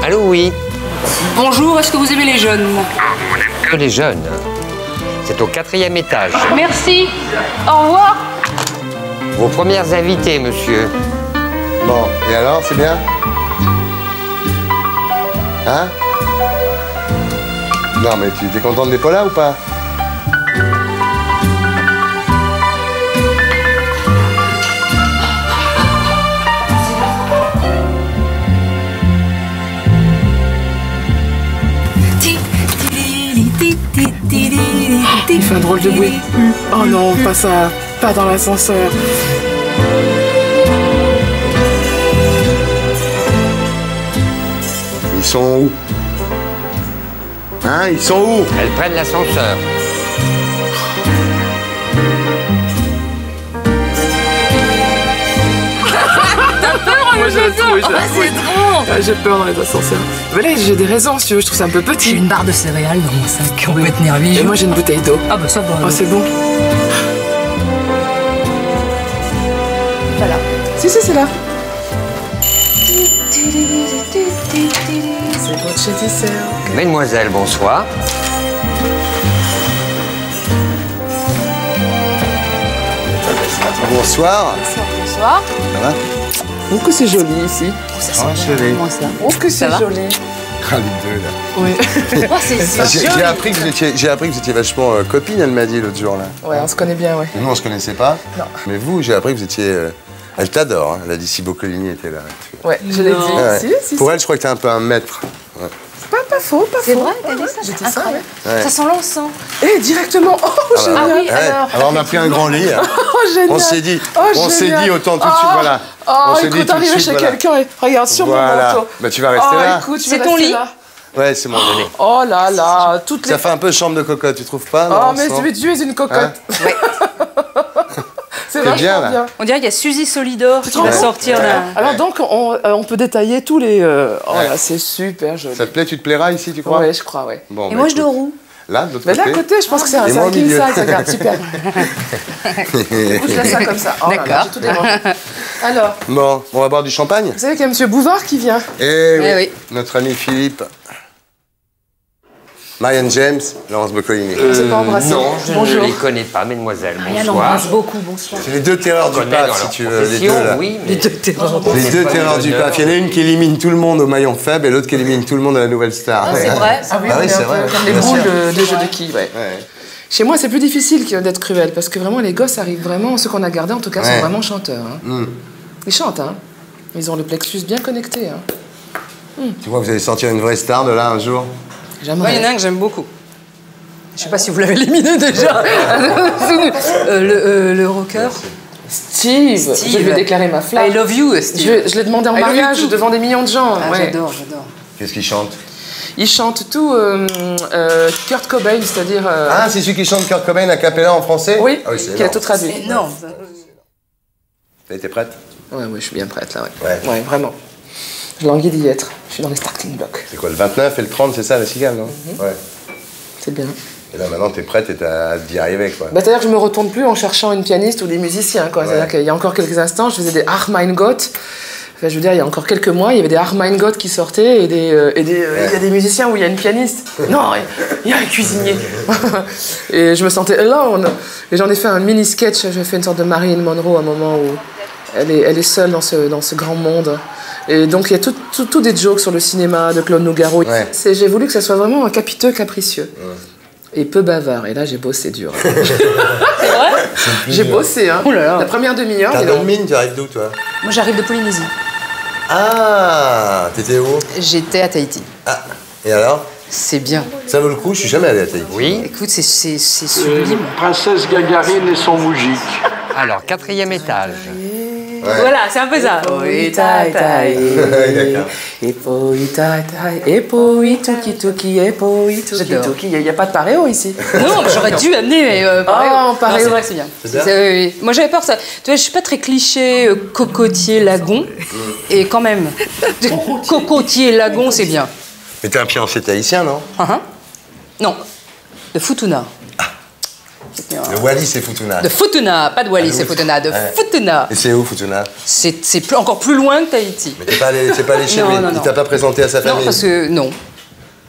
Allô, oui. Bonjour, est-ce que vous aimez les jeunes? Que les jeunes. C'est au 4e étage. Merci. Au revoir. Vos premières invitées, monsieur. Bon, et alors, c'est bien? Hein? Non, mais tu es content d'être là ou pas? Il fait un drôle de bruit. Oh non, pas ça. Pas dans l'ascenseur. Ils sont où? Hein? Ils sont où? Elles prennent l'ascenseur. Moi, j'ai j'ai peur dans les ascenseurs. Mais là, j'ai des raisons, si tu veux. Je trouve ça un peu petit. J'ai une barre de céréales dans mon sac. On peut être nerveux. Et moi, j'ai une bouteille d'eau. Ah bah ça va. Oh, c'est bon. Voilà. Si, c'est là. C'est votre chez dessert. Mesdemoiselles, bonsoir. Bonsoir. Bonsoir. Ça va? Oh, que c'est joli ici. Ah, chérie. Comment ça? Oh, que c'est va joli. Ah, les deux, là. Oui. Oh, c'est J'ai appris que vous étiez vachement copine, elle m'a dit l'autre jour, là. Ouais, on se connaît bien, ouais. Nous, on se connaissait pas. Non. Mais vous, j'ai appris que vous étiez... Elle t'adore, hein. Elle a dit si Boccolini était là. Ouais, je l'ai dit. Ouais. Si. Pour elle, je crois que t'es un peu un maître. Ouais. Pas faux, pas faux. C'est vrai, t'as dit ça? J'ai dit ça, ouais. Ouais. Ça sent l'encens. Eh, directement. Oh, génial. Ah oui, Ouais. Alors, on a pris un grand lit. Hein. Oh, génial. On s'est dit, Oh, on s'est génial. dit autant tout de suite, voilà. Oh, On s'est dit écoute, tout de arrivé suite, chez voilà. quelqu'un et regarde sur mon Voilà. manteau. Bah, tu vas rester Oh, là. écoute, tu C'est vas ton rester lit? là. Ouais, c'est mon donné. Oh là là, toutes les... Ça fait un peu chambre de cocotte, tu trouves pas? Oh, non, mais sans- tu es une cocotte. Hein? C'est bien, vachement là. bien. On dirait qu'il y a Suzy Solidor qui va Ouais. sortir là. Alors donc, on peut détailler tous les... Oh là, c'est super joli. Ça te plaît, tu te plairas ici, tu crois? Ouais, je crois, ouais. Bon, Et bah, moi, je écoute. dors où? Là, de l'autre Mais là, à côté. côté, je pense que c'est un Et moi, au king milieu. size, regarde, super. Écoute, je laisse ça comme ça. Oh là là, D'accord. j'ai tout dérangé. Alors, Bon, on va boire du champagne? vous savez qu'il y a M. Bouvard qui vient. Eh oui. oui. Notre ami Philippe. Marianne James, Laurence Boccolini. Je ne sais pas embrasser. Non, je Bonjour. ne les connais pas, mesdemoiselles. Yann Bonsoir. embrasse beaucoup, bonsoir. C'est les deux terreurs du Je connais dans PAF, si leur tu veux, les profession, deux là. oui, mais... Les deux terreurs. Les deux terreurs du PAF. Il y en a une qui élimine tout le monde au maillon faible et l'autre qui élimine tout le monde à la nouvelle star. C'est vrai. Ah oui, Ah on oui, est c'est un peu vrai. comme les Bien boules sûr. de jeux de quilles, ouais. Ouais. Chez moi, c'est plus difficile d'être cruel, parce que vraiment, les gosses arrivent vraiment, ceux qu'on a gardés en tout cas, Ouais. sont vraiment chanteurs. Hein. Mm. Ils chantent, hein. Ils ont le plexus bien connecté, hein. Tu crois que vous allez sortir une vraie star de là un jour? Moi, il y en a un que j'aime beaucoup. Je sais pas si vous l'avez éliminé déjà. Le rocker. Steve, je vais déclarer ma flamme. I love you, Steve. Je l'ai demandé en I love you mariage too. devant des millions de gens. Ah, ouais. j'adore, j'adore. Qu'est-ce qu'il chante? Ils chantent tout Kurt Cobain, c'est-à-dire... Ah, c'est celui qui chante Kurt Cobain a cappella en français? oui, Ah oui, c'est qui a énorme. tout traduit. C'est énorme. T'as été prête? Ouais, je suis bien prête là, ouais. Ouais. Ouais, vraiment. Je languis d'y être. Je suis dans les starting blocks. C'est quoi, le 29 et le 30, c'est ça, la cigale, non? Ouais. C'est bien. Et là, maintenant, t'es prête et t'as hâte d'y arriver, quoi. Bah, c'est-à-dire que je me retourne plus en cherchant une pianiste ou des musiciens, quoi. C'est-à-dire qu'il y a encore quelques instants, je faisais des Ach mein Gott. Enfin, je veux dire, il y a encore quelques mois, il y avait des Ach mein Gott qui sortaient et il y a des musiciens où il y a une pianiste. Non, il y a un cuisinier. Et je me sentais alone. Et j'en ai fait un mini-sketch. J'ai fait une sorte de Marilyn Monroe à un moment où elle est seule dans ce grand monde. Et donc, il y a tout des jokes sur le cinéma de Claude Nougaro. Ouais. J'ai voulu que ça soit vraiment un capiteux capricieux. Et peu bavard. Et là, j'ai bossé dur. C'est vrai? J'ai bossé, hein. Oh là là. La première demi-heure. T'as dis bonne donc. mine, tu arrives d'où, toi? Moi, j'arrive de Polynésie. Ah, t'étais où? J'étais à Tahiti. Ah, et alors? C'est bien. Ça vaut le coup, je suis jamais allé à Tahiti. Oui. Écoute, c'est sublime. Princesse Gagarine et son moujik. Alors, 4e étage. Voilà, c'est un peu ça. Et il n'y a pas de paréo ici. Non, mais j'aurais dû amener, mais pareil. Oh, Non, pareil. c'est vrai que c'est bien. C'est bien. Oui. Moi, j'avais peur ça. Tu vois, je suis pas très cliché cocotier lagon, et quand même, cocotier lagon, c'est bien. Mais t'es un fiancé tahitien, non? Non, de Futuna. De Wallis et Futuna. De Futuna, pas de Wallis et Futuna, de Futuna. Et c'est où, Futuna? C'est encore plus loin que Tahiti. Mais t'es pas allé chez lui? Il t'a pas présenté à sa famille? Non, parce que non.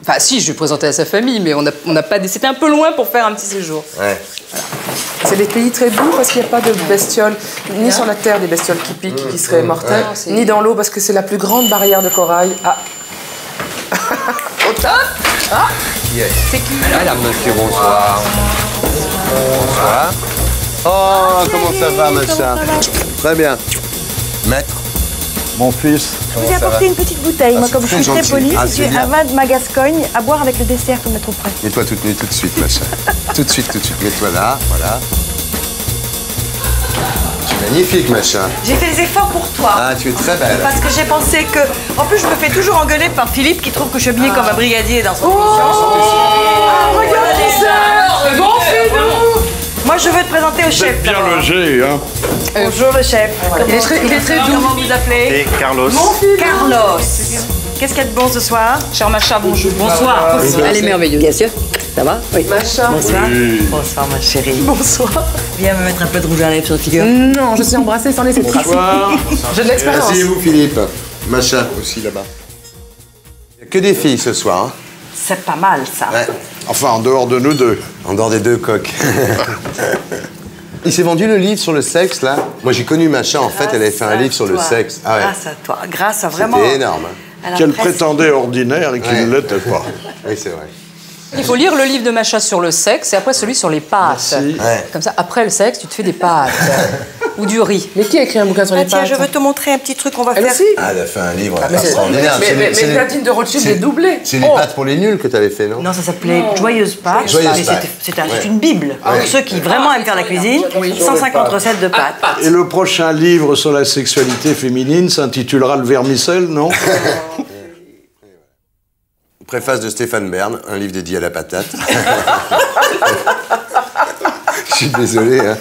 Enfin, si, je lui ai présenté à sa famille, mais on n'a pas. C'était un peu loin pour faire un petit séjour. Ouais. C'est des pays très doux parce qu'il n'y a pas de bestioles, ni sur la terre des bestioles qui piquent, qui seraient mortelles, ni dans l'eau parce que c'est la plus grande barrière de corail. Ah. Au top. Ah. Yes. C'est qui? Madame, monsieur, bonsoir. Bonsoir. Oh, comment ça va, machin? Très bien. Maître. Mon fils. Je vous ai apporté une petite bouteille. Moi, comme je suis très polie, c'est j'ai bien. un vin de ma Gascogne à boire avec le dessert pour mettre au frais. Mets-toi toute nue, tout de suite, machin. Tout de suite. Mets-toi là, voilà. Tu es magnifique, machin. J'ai fait des efforts pour toi. Ah, tu es très belle. Parce que j'ai pensé que... En plus, je me fais toujours engueuler par Philippe qui trouve que je suis habillée comme un brigadier dans son émission. Regardez ça. Bon film. Moi, je veux te présenter au chef. Bien d'abord. logé, hein. Bonjour, le chef. Il est très doux. Comment vous appelez? Et Carlos. Carlos. Qu'est-ce qu'il y a de bon ce soir? Cher Macha, bonjour. Bonsoir. Elle est merveilleuse. Bien sûr, ça va? Oui. Machin. Bonsoir. Bonsoir, ma chérie. Bonsoir. Viens me mettre un peu de rouge à lèvres sur la figure. Non, je suis embrassée sans laisser de traces. Bonsoir. J'ai de l'expérience. Asseyez-vous, Philippe. Machin aussi, là-bas. Il n'y a que des filles ce soir. Hein. C'est pas mal, ça. Ouais. Enfin, en dehors de nous deux. En dehors des deux coques. Il s'est vendu le livre sur le sexe, là. Moi, j'ai connu Machin, en fait, elle avait fait un livre sur le sexe. Ah ouais. Grâce à toi. Grâce à vraiment... C'était énorme. Hein. à la Qu'elle presse. prétendait ordinaire et qu'il Ouais. ne l'était pas. Oui, c'est vrai. Il faut lire le livre de Macha sur le sexe et après celui sur les pâtes. Merci. Ouais. Comme ça, après le sexe, tu te fais des pâtes. Ou du riz. Mais qui a écrit un bouquin sur les Tiens, pâtes? je veux te montrer un petit truc qu'on va Elle faire. aussi? Ah, elle a fait un livre Mais c'est- extraordinaire. mais C'est les- Platine de Rothschild est doublée. C'est les pâtes pour les nuls que tu avais fait, non? Non, ça s'appelait Joyeuse Pâques. Joyeuse Mais Pâques. c'est une bible. Pour ceux qui vraiment aiment faire la cuisine, 150 recettes de pâtes. Et le prochain livre sur la sexualité féminine s'intitulera Le vermicelle, non? Préface de Stéphane Bern, un livre dédié à la patate. Je suis désolé. Hein.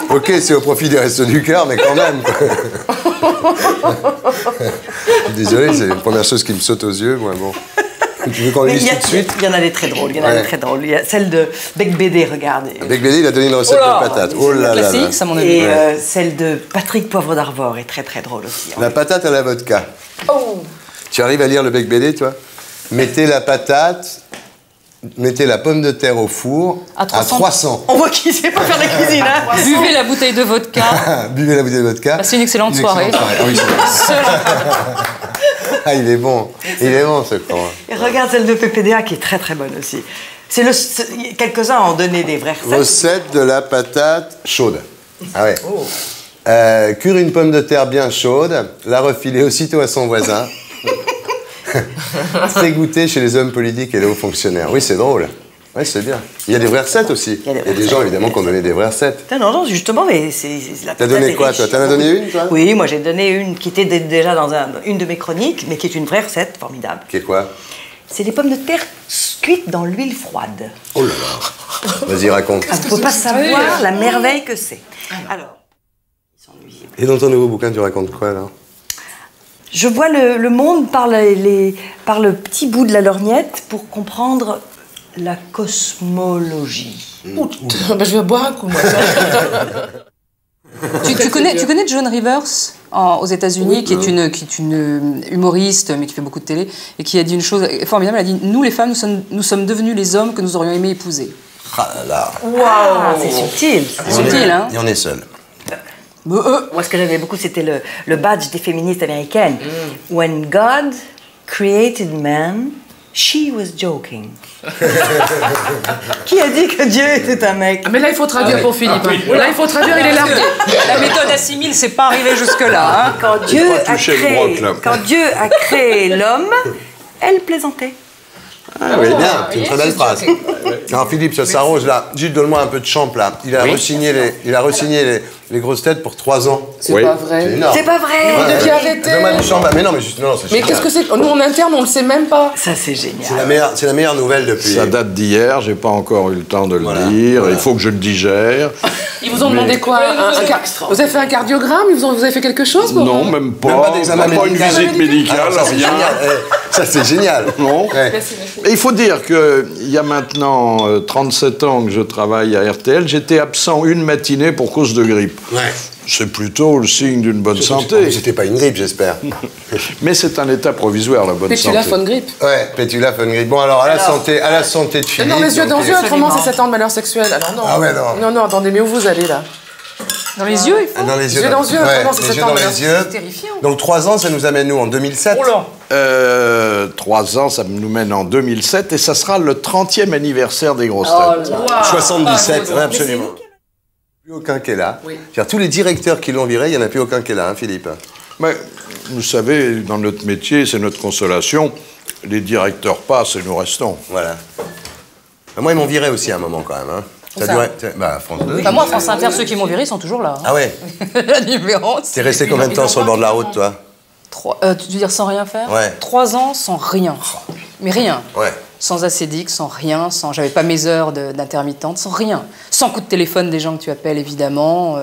Ok, c'est au profit des Restos du Cœur, mais quand même. Quoi. Je suis désolé, c'est la première chose qui me saute aux yeux. Moi, bon. Tu veux qu'on le Mais lise tout de suite? il y en a des très drôles. Il y en a Ouais. des très drôles. Il y a celle de Bec Bédé, regardez. Bec Bédé, il a donné une recette de patate. Oh là là là. Classique, ça, mon ami. Et celle de Patrick Poivre d'Arvor est très très drôle aussi. La patate à la vodka. Tu arrives à lire le Bec Bédé, toi? Mettez la patate, mettez la pomme de terre au four À 300. 300. On voit qu'il sait pas faire la cuisine, hein. Buvez la bouteille de vodka. Buvez la bouteille de vodka. Passez une excellente soirée. Ah oui, c'est vrai. Ah, il est bon. Il est bon, ce con. Et regarde celle de PPDA qui est très très bonne aussi. Quelques-uns ont donné des vraies recettes. Recette de la patate chaude. Ah ouais. Cuire une pomme de terre bien chaude, la refiler aussitôt à son voisin. C'est goûter chez les hommes politiques et les hauts fonctionnaires. Oui, c'est drôle. Oui, c'est bien. Il y a des vraies recettes aussi. Il y a des vraies des gens, recettes. évidemment, qui ont donné des vraies recettes. Non, justement, mais c'est la T'as patate donné est quoi, riche. toi? T'en as donné une, toi? Oui, moi j'ai donné une qui était déjà dans une de mes chroniques, mais qui est une vraie recette formidable. Qui est quoi? C'est des pommes de terre cuites dans l'huile froide. Oh là là. Vas-y, raconte. On ne peut pas savoir la merveille que c'est. Alors, ils sont nuisibles. Et dans ton nouveau bouquin, tu racontes quoi, alors? Je vois le monde par le petit bout de la lorgnette pour comprendre la cosmologie. Putain, bah, je vais boire un coup, moi. Tu connais Joan Rivers aux États-Unis, qui est une humoriste, mais qui fait beaucoup de télé, et qui a dit une chose formidable. Elle a dit: nous, les femmes, nous sommes devenus les hommes que nous aurions aimé épouser. Ah là là. Waouh, c'est subtil. C'est subtil, hein? Et on est seul. Moi, ce que j'aimais beaucoup, c'était le badge des féministes américaines. When God created man, she was joking. Qui a dit que Dieu était un mec? Ah, mais là, il faut traduire pour Philippe. Hein. Là, il faut traduire, il est largué. La méthode assimile, c'est pas arrivé jusque-là. Hein? Quand Dieu pas toucher le broc, là. quand Dieu a créé l'homme, elle plaisantait. Ah oui, bien, c'est une très belle phrase. Alors Philippe, ça s'arrose là. Juste donne-moi un peu de champ là. Il a resigné les grosses têtes pour 3 ans. C'est pas vrai. C'est énorme. C'est pas vrai. Ouais, Depuis arrêter. Donne-moi une chambre. Mais non, mais juste, non, c'est Mais génial. qu'est-ce que c'est? Nous, en interne, on le sait même pas. Ça, c'est génial. C'est la meilleure nouvelle depuis. Ça date d'hier, j'ai pas encore eu le temps de le lire. Voilà. Il faut que je le digère. Ils vous ont demandé quoi? Vous avez fait un cardiogramme? Vous avez fait quelque chose pour... Non, même pas. Même pas d'examen Pas une médical. visite médicale, Alors, ça, c'est rien. génial. Ça, c'est génial. Non. Ouais. Et il faut dire qu'il y a maintenant 37 ans que je travaille à RTL. J'étais absent une matinée pour cause de grippe. Ouais. C'est plutôt le signe d'une bonne santé. C'était pas une grippe, j'espère. Mais c'est un état provisoire, la bonne Pétula santé. von grippe. Ouais, pétula, von grippe. Bon, alors, à la santé de Philippe. Non, les yeux dans donc, les yeux, autrement, c'est 7 ans de malheur sexuel. Alors non. Ah ouais, non. Non, non, attendez, mais où vous allez, là? Dans les yeux, il faut. Dans les yeux. Yeux dans les yeux, ouais, vraiment, c'est les sept yeux ans, dans mais les yeux. c'est terrifiant. Donc 3 ans, ça nous amène nous en 2007. 3 ans, ça nous mène en 2007 et ça sera le 30e anniversaire des grosses têtes. 77, ouais, absolument. Plus aucun qui est là. Oui. C'est-à-dire, tous les directeurs qui l'ont viré, il n'y en a plus aucun qui est là, hein, Philippe. Mais, vous savez, dans notre métier, c'est notre consolation. Les directeurs passent et nous restons. Voilà. Moi, ils m'ont viré aussi à un moment quand même. Hein. Ça durait. Bah, France 2. Enfin, moi, France Inter, ceux qui m'ont viré sont toujours là. Ah ouais. La différence. T'es resté combien de temps sur le bord de la route, toi? Tu veux dire sans rien faire? Ouais. 3 ans sans rien. Mais rien. Ouais. Sans acédique, sans rien, j'avais pas mes heures d'intermittente, sans rien. Sans coup de téléphone des gens que tu appelles, évidemment,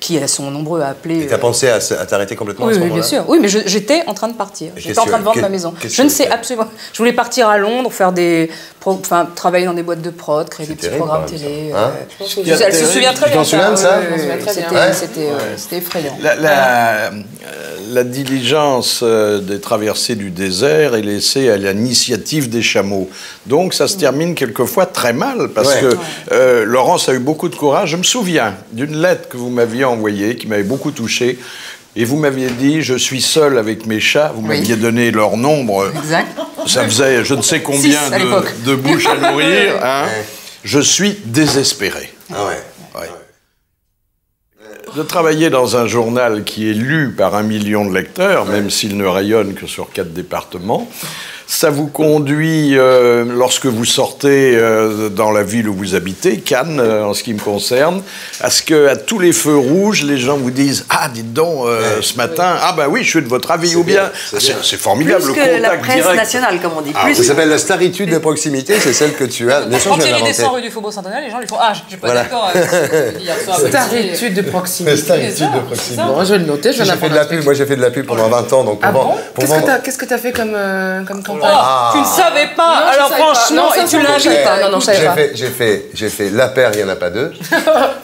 qui sont nombreux à appeler. Et t'as pensé à t'arrêter complètement à Oui, ce oui, moment-là? bien sûr. Oui, mais j'étais en train de partir. J'étais en train de vendre ma maison. Je ne sais absolument. Je voulais partir à Londres, faire travailler dans des boîtes de prod, créer des petits programmes télé. Elle se souvient très bien. Tu t'en souviens de ça? C'était effrayant. La diligence des traversées du désert est laissée à l'initiative des chameaux. Donc ça se termine quelquefois très mal parce que Laurence a eu beaucoup de courage. Je me souviens d'une lettre que vous m'aviez envoyée qui m'avait beaucoup touché. Et vous m'aviez dit, je suis seul avec mes chats. Vous m'aviez donné leur nombre. Exact. Ça faisait je ne sais combien de bouches à nourrir. Hein. Je suis désespéré. Ah ouais. De travailler dans un journal qui est lu par 1 million de lecteurs, même s'il ne rayonne que sur 4 départements, ça vous conduit, lorsque vous sortez dans la ville où vous habitez, Cannes, en ce qui me concerne, à ce qu'à tous les feux rouges, les gens vous disent « Ah, dites donc, ce matin, ah bah oui, je suis de votre avis », ou bien « C'est formidable, Plus le contact que la presse direct. nationale, comme on dit. Ça s'appelle la staritude de proximité, c'est celle que tu as. Bien sûr, Quand je il y viens a les d'inventer. descends rue du Faubourg Saint-Denis, les gens lui font Ah, je suis pas Voilà. d'accord avec ce que tu dis hier soir. Staritude de proximité. Staritude de proximité. Bon, je vais le noter, je vais J'ai fait de la pub, moi j'ai fait de la pub pendant 20 ans, donc Ah bon? pour vendre. Qu'est-ce que t'as fait comme campagne? Tu ne savais pas. Non, je Alors savais pas. franchement, Non, ça, et tu ça, l'as je savais pas. Non, non, je savais pas. J'ai fait la paire, il n'y en a pas deux.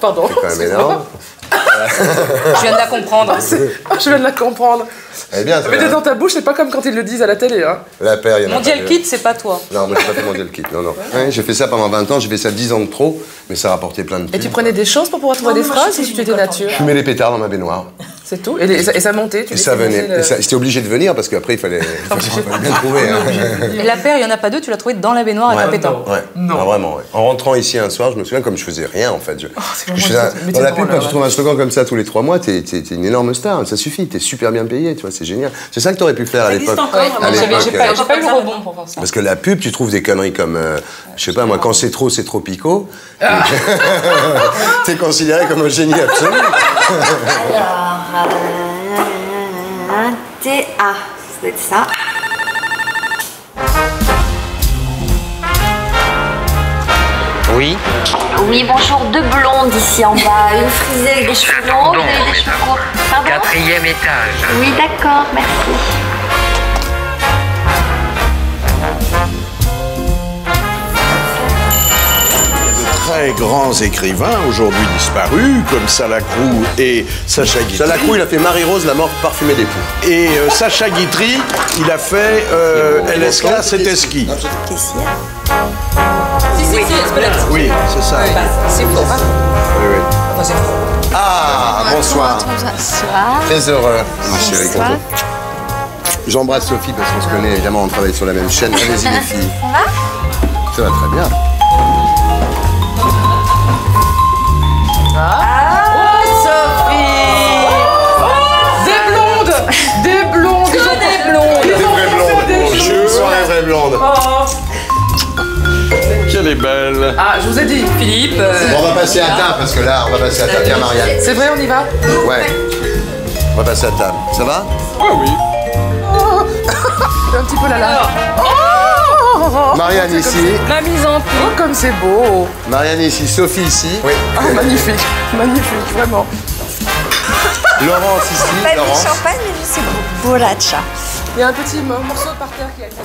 Pardon. C'est quand même énorme. Je viens de la comprendre. Je viens de la comprendre. Eh bien, Mais t'es dans ta bouche, c'est pas comme quand ils le disent à la télé. Hein. la paire, il y en a pas Mondial deux. Kit, c'est pas toi. Non, moi j'ai pas fait Mondial Kit, non, non. Ouais, j'ai fait ça pendant 20 ans, j'ai fait ça 10 ans de trop, mais ça rapportait plein de Et pubs. tu prenais des choses pour pouvoir trouver des phrases ou tu étais nature? Je fumais les pétards dans ma baignoire. C'est tout. Et ça montait. Et ça venait. Et j'étais obligé de venir parce qu'après il fallait bien trouver. Hein. Et la paire, il y en a pas deux, tu l'as trouvée dans la baignoire avec un pétard. Ouais, non. Vraiment, ouais. En rentrant ici un soir, je me souviens, comme je faisais rien en fait. Dans la pub, quand tu trouves un slogan comme ça tous les 3 mois, t'es une énorme star, ça suffit, t'es super bien payé, tu vois, c'est génial. C'est ça que t'aurais pu faire à l'époque. J'ai pas eu le rebond pour faire ça. Parce que la pub, tu trouves des conneries comme, je sais pas moi, quand c'est trop picot. T'es considéré comme un génie absolu. Alors, TA, ça doit être ça. Oui. Oui, bonjour, 2 blondes ici en bas. Une frisée avec des cheveux longs, une avec des cheveux courts. Pardon? 4e étage. Oui, d'accord, merci. Très grands écrivains, aujourd'hui disparus, comme Salacrou et Sacha Guitry. Salacrou, il a fait Marie-Rose, la morte parfumée d'époux. Et Sacha Guitry, il a fait LSK, c'était ski. Qu'est-ce qu'il y a? Si, Spelette. Oui, c'est ça. C'est faux, hein? Oui, oui. Ah, bonsoir. Bonsoir. Très heureux, ma chérie. Bonsoir. J'embrasse Sophie parce qu'on se connaît, évidemment, on travaille sur la même chaîne. Allez-y, les filles. Ça va très bien. Des blondes. Des vraies blondes. Bonjour, les vraies blondes. Quelle belle. Ah, je vous ai dit. Philippe. Bon, on va passer à table parce que là, on va passer à table. Tiens, Marianne. C'est vrai, on y va? Ouais. On va passer à table. Ça va? Ah oui. Un petit peu là. Marianne ici. La mise en pli. Oh, comme c'est beau. Marianne ici. Sophie ici. Oui. Oh, magnifique. Magnifique, vraiment. Laurence ici. Pas de Laurence. champagne, mais je suis Borracha. Il y a un petit morceau par terre qui a été.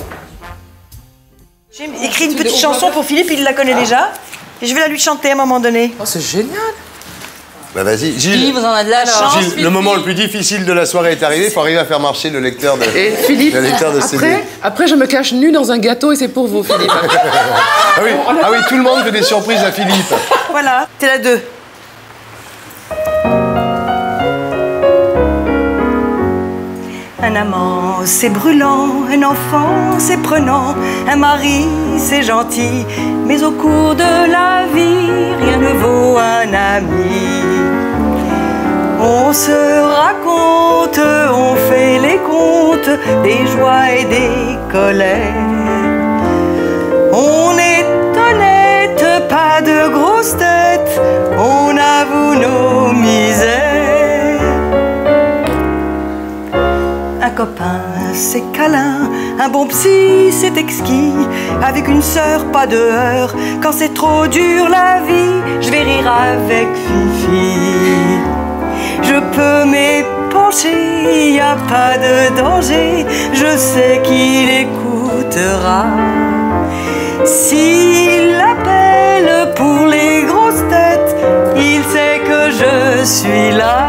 J'ai écrit une petite chanson pour Philippe, il la connaît déjà. Et je vais la lui chanter à un moment donné. Oh, c'est génial. Bah vas-y, Gilles. Philippe, vous en avez de la chance. Gilles, le moment le plus difficile de la soirée est arrivé. Il faut arriver à faire marcher le lecteur de. Et Philippe, le lecteur de CD. après, je me cache nu dans un gâteau et c'est pour vous, Philippe. Ah oui, tout le monde fait des surprises à Philippe. Voilà, t'es la 2. Un amant, c'est brûlant, un enfant, c'est prenant, un mari, c'est gentil, mais au cours de la vie, rien ne vaut un ami. On se raconte, on fait les comptes des joies et des colères. On est honnête, pas de grosses têtes, on avoue nos misères. Un copain, c'est câlin, un bon psy, c'est exquis. Avec une sœur, pas de heurts. Quand c'est trop dur la vie, je vais rire avec Fifi. Je peux m'épancher, y a pas de danger. Je sais qu'il écoutera. S'il appelle pour les grosses têtes, il sait que je suis là.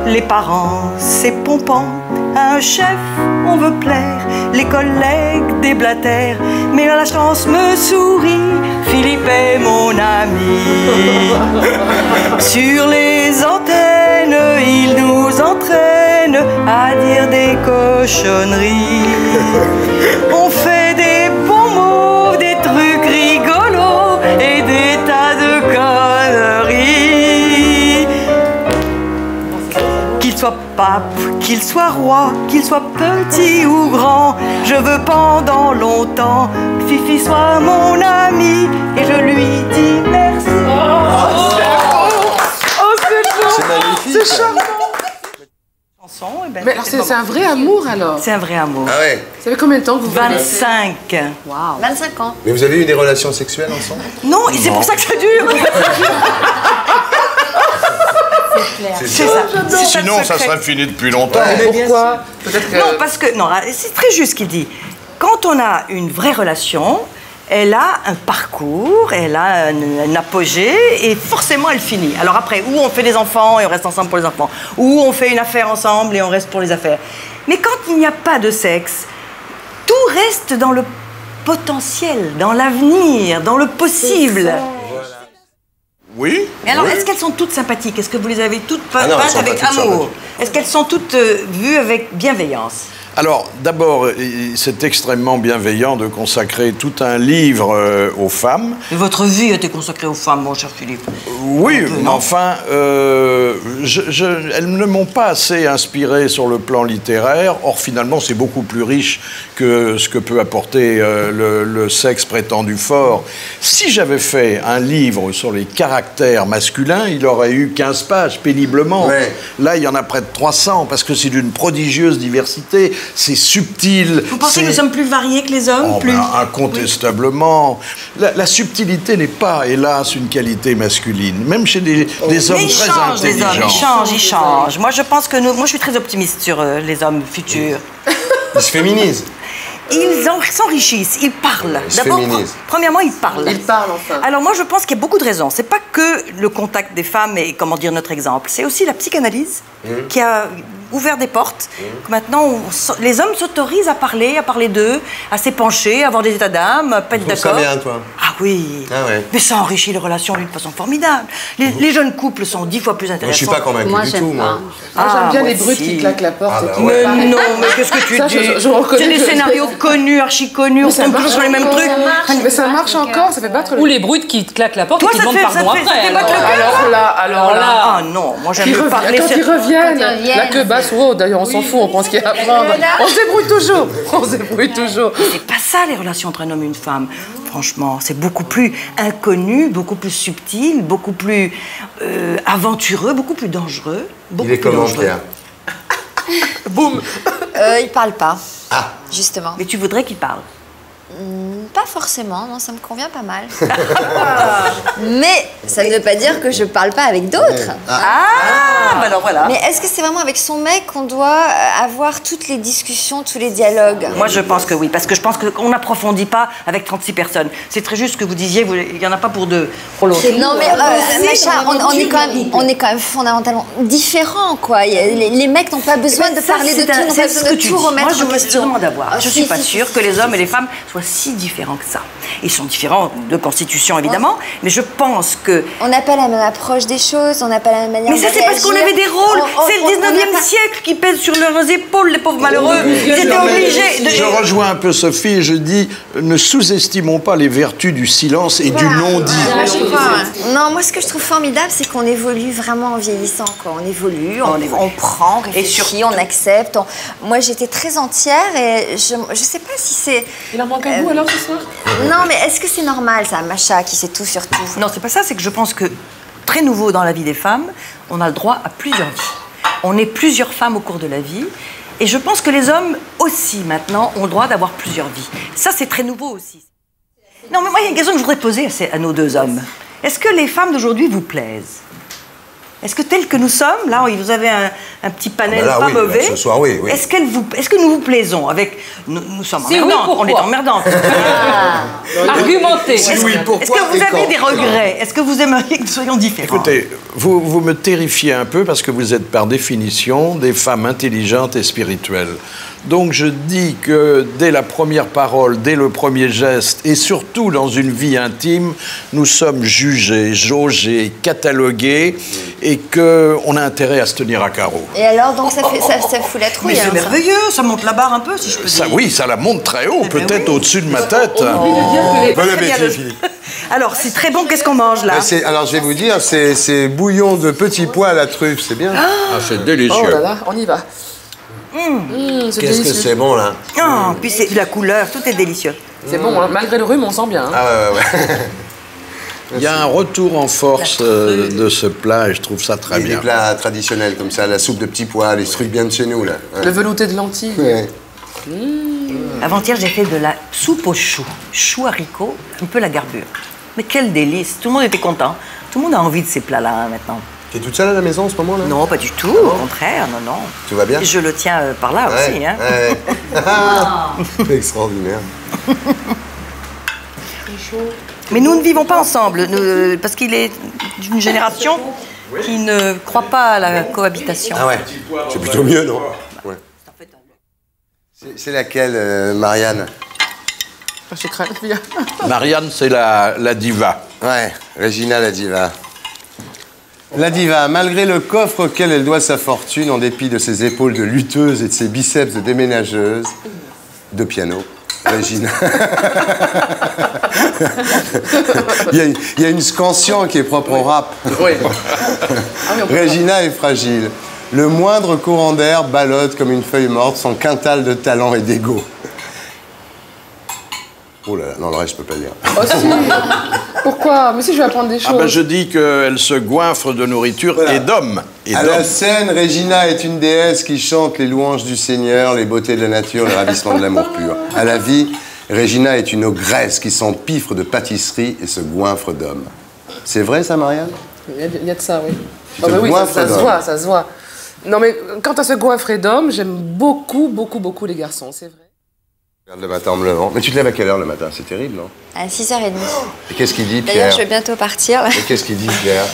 Les parents, c'est pompant, à un chef, on veut plaire, les collègues, des blatères, mais la chance me sourit, Philippe est mon ami. Sur les antennes, il nous entraîne à dire des cochonneries. On fait des bons mots, des trucs rigolos et des tas de conneries. Qu'il soit pape, qu'il soit roi, qu'il soit petit ou grand, je veux pendant longtemps que Fifi soit mon ami et je lui dis merci. Oh, c'est beau. C'est magnifique. C'est charmant. Mais alors, c'est un vrai amour, alors? C'est un vrai amour. Ah ouais. Ça fait combien de temps que vous 25. Wow. 25 ans. Mais vous avez eu des relations sexuelles ensemble? Non, et c'est pour ça que ça dure. C'est clair. C'est ça. Sinon, ça serait fini depuis longtemps. Pourquoi? Peut-être que... Non, parce que... Non, c'est très juste ce qu'il dit. Quand on a une vraie relation, elle a un parcours, elle a un apogée, et forcément, elle finit. Alors après, ou on fait des enfants et on reste ensemble pour les enfants, ou on fait une affaire ensemble et on reste pour les affaires. Mais quand il n'y a pas de sexe, tout reste dans le potentiel, dans l'avenir, dans le possible. Oui. Mais alors, est-ce qu'elles sont toutes sympathiques? Est-ce que vous les avez toutes Ah non, elles peintes sont avec pas toutes amour? sympathiques. Est-ce qu'elles sont toutes vues avec bienveillance? Alors, d'abord, c'est extrêmement bienveillant de consacrer tout un livre aux femmes. Votre vie a été consacrée aux femmes, mon cher Philippe. Oui, mais enfin, elles ne m'ont pas assez inspiré sur le plan littéraire. Or, finalement, c'est beaucoup plus riche que ce que peut apporter le sexe prétendu fort. Si j'avais fait un livre sur les caractères masculins, il aurait eu 15 pages, péniblement. Ouais. Là, il y en a près de 300, parce que c'est d'une prodigieuse diversité. C'est subtil. Vous pensez que nous sommes plus variés que les hommes? Oh, plus... ben, incontestablement. La subtilité n'est pas, hélas, une qualité masculine. Même chez des hommes très intelligents. Ils changent. Moi, je pense que moi, je suis très optimiste sur les hommes futurs. Ils se féminisent. Ils s'enrichissent, ils parlent. Ils se D'abord, féminisent. premièrement, ils parlent. Ils parlent, enfin. Alors moi, je pense qu'il y a beaucoup de raisons. C'est pas que le contact des femmes et, comment dire, notre exemple. C'est aussi la psychanalyse qui a ouvert des portes. Maintenant, les hommes s'autorisent à parler d'eux, à s'épancher, à avoir des états d'âme, à pas être d'accord. Ça bien, toi? Ah oui. Ah ouais. Mais ça enrichit les relations d'une façon formidable. Les jeunes couples sont 10 fois plus intéressants. Moi, je suis pas convaincu Moi, du j'aime tout, pas. moi. J'aime bien moi les brutes aussi. qui claquent la porte. Ah, bah et qui ouais. Mais parlent. non, mais qu'est-ce que tu Ça, dis? je reconnais C'est des que- scénarios connus, archi connus, on tombe toujours sur les mêmes trucs. Mais ça marche encore, ça fait battre le... Ou les brutes qui te claquent la porte Toi, et qui ça demandent fait- pardon ça fait après. battre le cœur. Alors là... Ah non, moi j'aime Quand mieux parler. ils reviennent, Quand ils la queue basse, basse ou haute. D'ailleurs, on s'en fout, on prend ce qu'il y a à prendre. On se débrouille toujours. On se débrouille toujours. C'est pas ça, les relations entre un homme et une femme. Franchement, c'est beaucoup plus inconnu, beaucoup plus subtil, beaucoup plus aventureux, beaucoup plus dangereux. Il est comment, Pierre? Boum. Il parle pas. Ah. Justement. Mais tu voudrais qu'il parle? Pas forcément, non, ça me convient pas mal. Mais ça ne veut pas dire que je parle pas avec d'autres. Bah alors voilà. Mais est-ce que c'est vraiment avec son mec qu'on doit avoir toutes les discussions, tous les dialogues? Moi, je pense que oui, parce que je pense qu'on n'approfondit pas avec 36 personnes. C'est très juste ce que vous disiez, il n'y en a pas pour deux. Non, mais Macha, on est quand même fondamentalement différents, quoi. Les mecs n'ont pas besoin de parler de tout, n'ont pas besoin de tout remettre en question. Moi, je veux vraiment d'avoir. Je suis pas sûre que les hommes et les femmes soient si différents que ça. Ils sont différents de constitution, évidemment, mais je pense que... On n'a pas la même approche des choses, on n'a pas la même manière de réagir. Mais ça, c'est parce qu'on avait des rôles. C'est le 19e siècle qui pèse sur leurs épaules, les pauvres malheureux. Ils étaient obligés de... Je rejoins un peu Sophie et je dis, ne sous-estimons pas les vertus du silence et du non-dit. Non, moi, ce que je trouve formidable, c'est qu'on évolue vraiment en vieillissant, quoi. On évolue, on prend, on réfléchit, on accepte. Moi, j'étais très entière et je sais pas si c'est... Il en manque un bout, alors, ce soir? Non, mais est-ce que c'est normal, ça, Macha, qui sait tout sur tout? Non, c'est pas ça, c'est que je pense que, très nouveau dans la vie des femmes, on a le droit à plusieurs vies. On est plusieurs femmes au cours de la vie. Et je pense que les hommes aussi, maintenant, ont le droit d'avoir plusieurs vies. Ça, c'est très nouveau aussi. Non, mais moi, il y a une question que je voudrais poser à nos deux hommes. Est-ce que les femmes d'aujourd'hui vous plaisent? Est-ce que telles que nous sommes, là, vous avez un petit panel pas mauvais. Ce soir, oui. Est-ce que nous vous plaisons avec... Nous sommes emmerdantes, on est emmerdantes. Argumentez. Est-ce que vous avez des regrets? Est-ce que vous aimeriez que nous soyons différents? Écoutez, vous me terrifiez un peu parce que vous êtes par définition des femmes intelligentes et spirituelles. Donc je dis que dès la première parole, dès le premier geste, et surtout dans une vie intime, nous sommes jugés, jaugés, catalogués, et qu'on a intérêt à se tenir à carreau. Et alors, donc ça fout la trouille. Mais c'est merveilleux, ça monte la barre un peu, si je peux dire. Oui, ça la monte très haut, peut-être au-dessus de ma tête. Bon appétit, Philippe. Alors, c'est très bon, qu'est-ce qu'on mange là? Alors, je vais vous dire, c'est bouillon de petits pois à la truffe, c'est bien. Ah, c'est délicieux. Oh là là, on y va. Qu'est-ce que c'est bon, là. Oh, puis c'est la couleur, tout est délicieux. C'est bon, hein. Malgré le rhume, on sent bien. Hein. Ah ouais. Il y a un retour en force de ce plat et je trouve ça très bien. Des plats traditionnels comme ça, la soupe de petits pois, les trucs bien de chez nous, là. Ouais. Le velouté de lentilles. Ouais. Avant-hier, j'ai fait de la soupe aux choux. Choux haricots, un peu la garbure. Mais quel délice, tout le monde était content. Tout le monde a envie de ces plats-là hein, maintenant. T'es toute seule à la maison en ce moment, là? Non, pas du tout, au contraire, non. Tout va bien? Je le tiens par là aussi. Hein. Ouais. Extraordinaire. Mais nous ne vivons pas ensemble, parce qu'il est d'une génération qui ne croit pas à la cohabitation. Ah ouais, c'est plutôt mieux, non? Ouais. C'est laquelle, Marianne? Je crains bien. Marianne, c'est la diva. Ouais, Regina la diva. La diva, malgré le coffre auquel elle doit sa fortune, en dépit de ses épaules de lutteuse et de ses biceps de déménageuse, de piano, Regina. il y a une scansion qui est propre au rap. Oui. Regina est fragile. Le moindre courant d'air ballotte comme une feuille morte son quintal de talent et d'ego. Oh là là, non, le reste, je peux pas le dire. Oh si. Pourquoi? Mais si, je vais apprendre des choses. Ah ben, je dis qu'elle se goinfre de nourriture et d'hommes. À la scène, Regina est une déesse qui chante les louanges du Seigneur, les beautés de la nature, le ravissement de l'amour pur. À la vie, Regina est une ogresse qui s'empiffre de pâtisserie et se goinfre d'hommes. C'est vrai, ça, Marianne? Il y a de ça, oui. Oh, bah oui, ça se voit, ça se voit. Non, mais quant à ce goinfrer d'hommes, j'aime beaucoup les garçons, c'est vrai. Regarde le matin en me levant. Mais tu te lèves à quelle heure le matin? C'est terrible, non? À 6h30. Et qu'est-ce qu'il dit, Pierre? D'ailleurs, je vais bientôt partir. Et qu'est-ce qu'il dit, Pierre?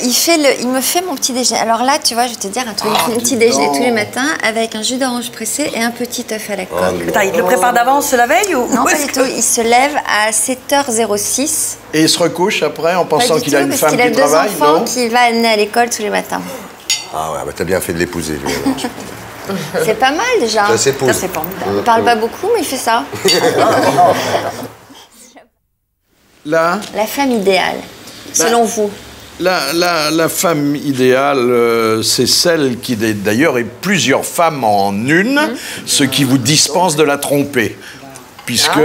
Il me fait mon petit déjeuner. Alors là, tu vois, je vais te dire un truc. Il fait mon petit déjeuner tous les matins avec un jus d'orange pressé et un petit œuf à la coque. Attends, il te le prépare d'avance la veille ou... Non, pas du tout. Il se lève à 7h06. Et il se recouche après en pensant qu'il a une femme qui travaille, non? Parce qu'il a 2 enfants qu'il va amener à l'école tous les matins. Ah ouais, bah t'as bien fait de l'épouser, lui. C'est pas mal déjà. Ça s'épouse. Ça, c'est formidable. Il parle pas beaucoup, mais il fait ça. Là, la femme idéale, selon vous? La femme idéale, c'est celle qui, d'ailleurs, est plusieurs femmes en une, ce qui vous dispense de la tromper. Puisque,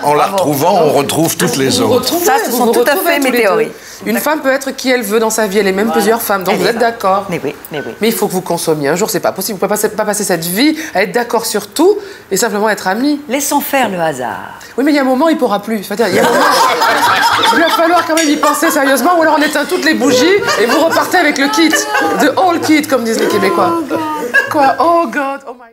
en la retrouvant, on retrouve toutes les autres. Ça, ce sont tout à fait mes théories. Une femme peut être qui elle veut dans sa vie, elle est même plusieurs femmes, donc vous êtes d'accord. Mais oui. Mais il faut que vous consommiez. Un jour, c'est pas possible. Vous ne pouvez pas passer cette vie à être d'accord sur tout et simplement être amis. Laissons faire le hasard. Oui, mais il y a un moment, il ne pourra plus. Il va falloir quand même y penser sérieusement, ou alors on éteint toutes les bougies et vous repartez avec le kit. The whole kit, comme disent les Québécois. Quoi? Oh God, oh my.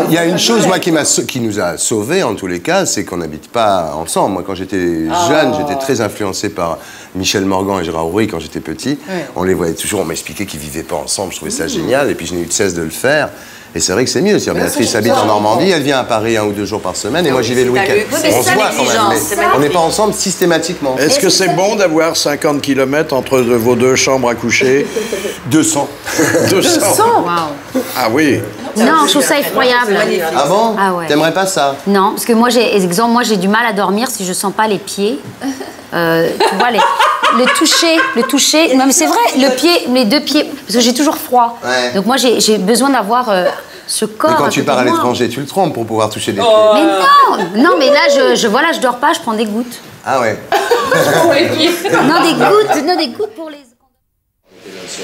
Il y a une chose, moi, qui nous a sauvés, en tous les cas, c'est qu'on n'habite pas ensemble. Moi, quand j'étais jeune, j'étais très influencé par Michel Morgan et Gérard Houry quand j'étais petit. Ouais. On les voyait toujours, on m'expliquait qu'ils ne vivaient pas ensemble. Je trouvais ça génial, et puis je n'ai eu de cesse de le faire. Et c'est vrai que c'est mieux. Béatrice habite en Normandie, elle vient à Paris 1 ou 2 jours par semaine, et moi j'y vais le week-end. On se voit quand même, mais on n'est pas ensemble systématiquement. Est-ce que c'est bon d'avoir 50 km entre vos 2 chambres à coucher? 200. 200 Wow. Ah oui. Non, je trouve ça effroyable. Ah bon? Ah ouais. T'aimerais pas ça? Non, parce que moi, moi j'ai du mal à dormir si je sens pas les pieds. Tu vois, le toucher. Non, mais c'est vrai, les 2 pieds, parce que j'ai toujours froid. Ouais. Donc moi, j'ai besoin d'avoir ce corps. Mais quand tu pars à l'étranger, tu le trompes pour pouvoir toucher des pieds. Mais non, mais là, je dors pas, je prends des gouttes. Ah ouais. Non, des gouttes pour les.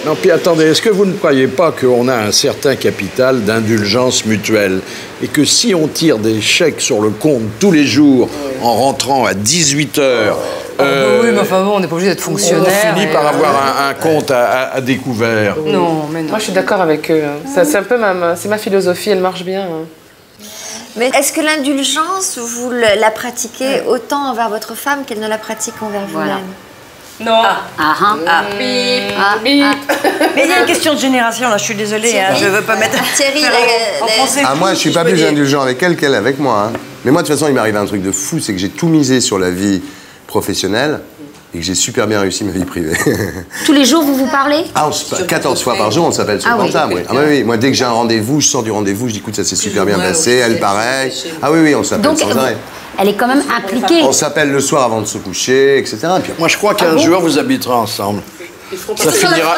Non, puis attendez, est-ce que vous ne croyez pas qu'on a un certain capital d'indulgence mutuelle et que si on tire des chèques sur le compte tous les jours en rentrant à 18h, oui, mais enfin bon, on n'est pas obligé d'être fonctionnaire. On finit par avoir un compte à découvert. Non, mais non. Moi, je suis d'accord avec eux. C'est un peu ma philosophie, elle marche bien. Mais est-ce que l'indulgence, vous la pratiquez autant envers votre femme qu'elle ne la pratique envers vous-même? Non. Mais il y a une question de génération, là, je suis désolée, je veux pas mettre... Thierry, moi, je suis pas plus indulgent avec elle qu'elle avec moi. Hein. Mais moi, de toute façon, il m'est arrivé un truc de fou, c'est que j'ai tout misé sur la vie professionnelle et que j'ai super bien réussi ma vie privée. Tous les jours, vous parlez? 14 fois par jour, on s'appelle sur le portable. Oui. Moi, dès que j'ai un rendez-vous, je sors du rendez-vous, je dis, écoute, ça s'est super bien passé, elle pareil. Ah oui, on s'appelle sans arrêt. Elle est quand même impliquée. On s'appelle le soir avant de se coucher, etc. Puis, moi, je crois qu'un jour, vous habiterez ensemble.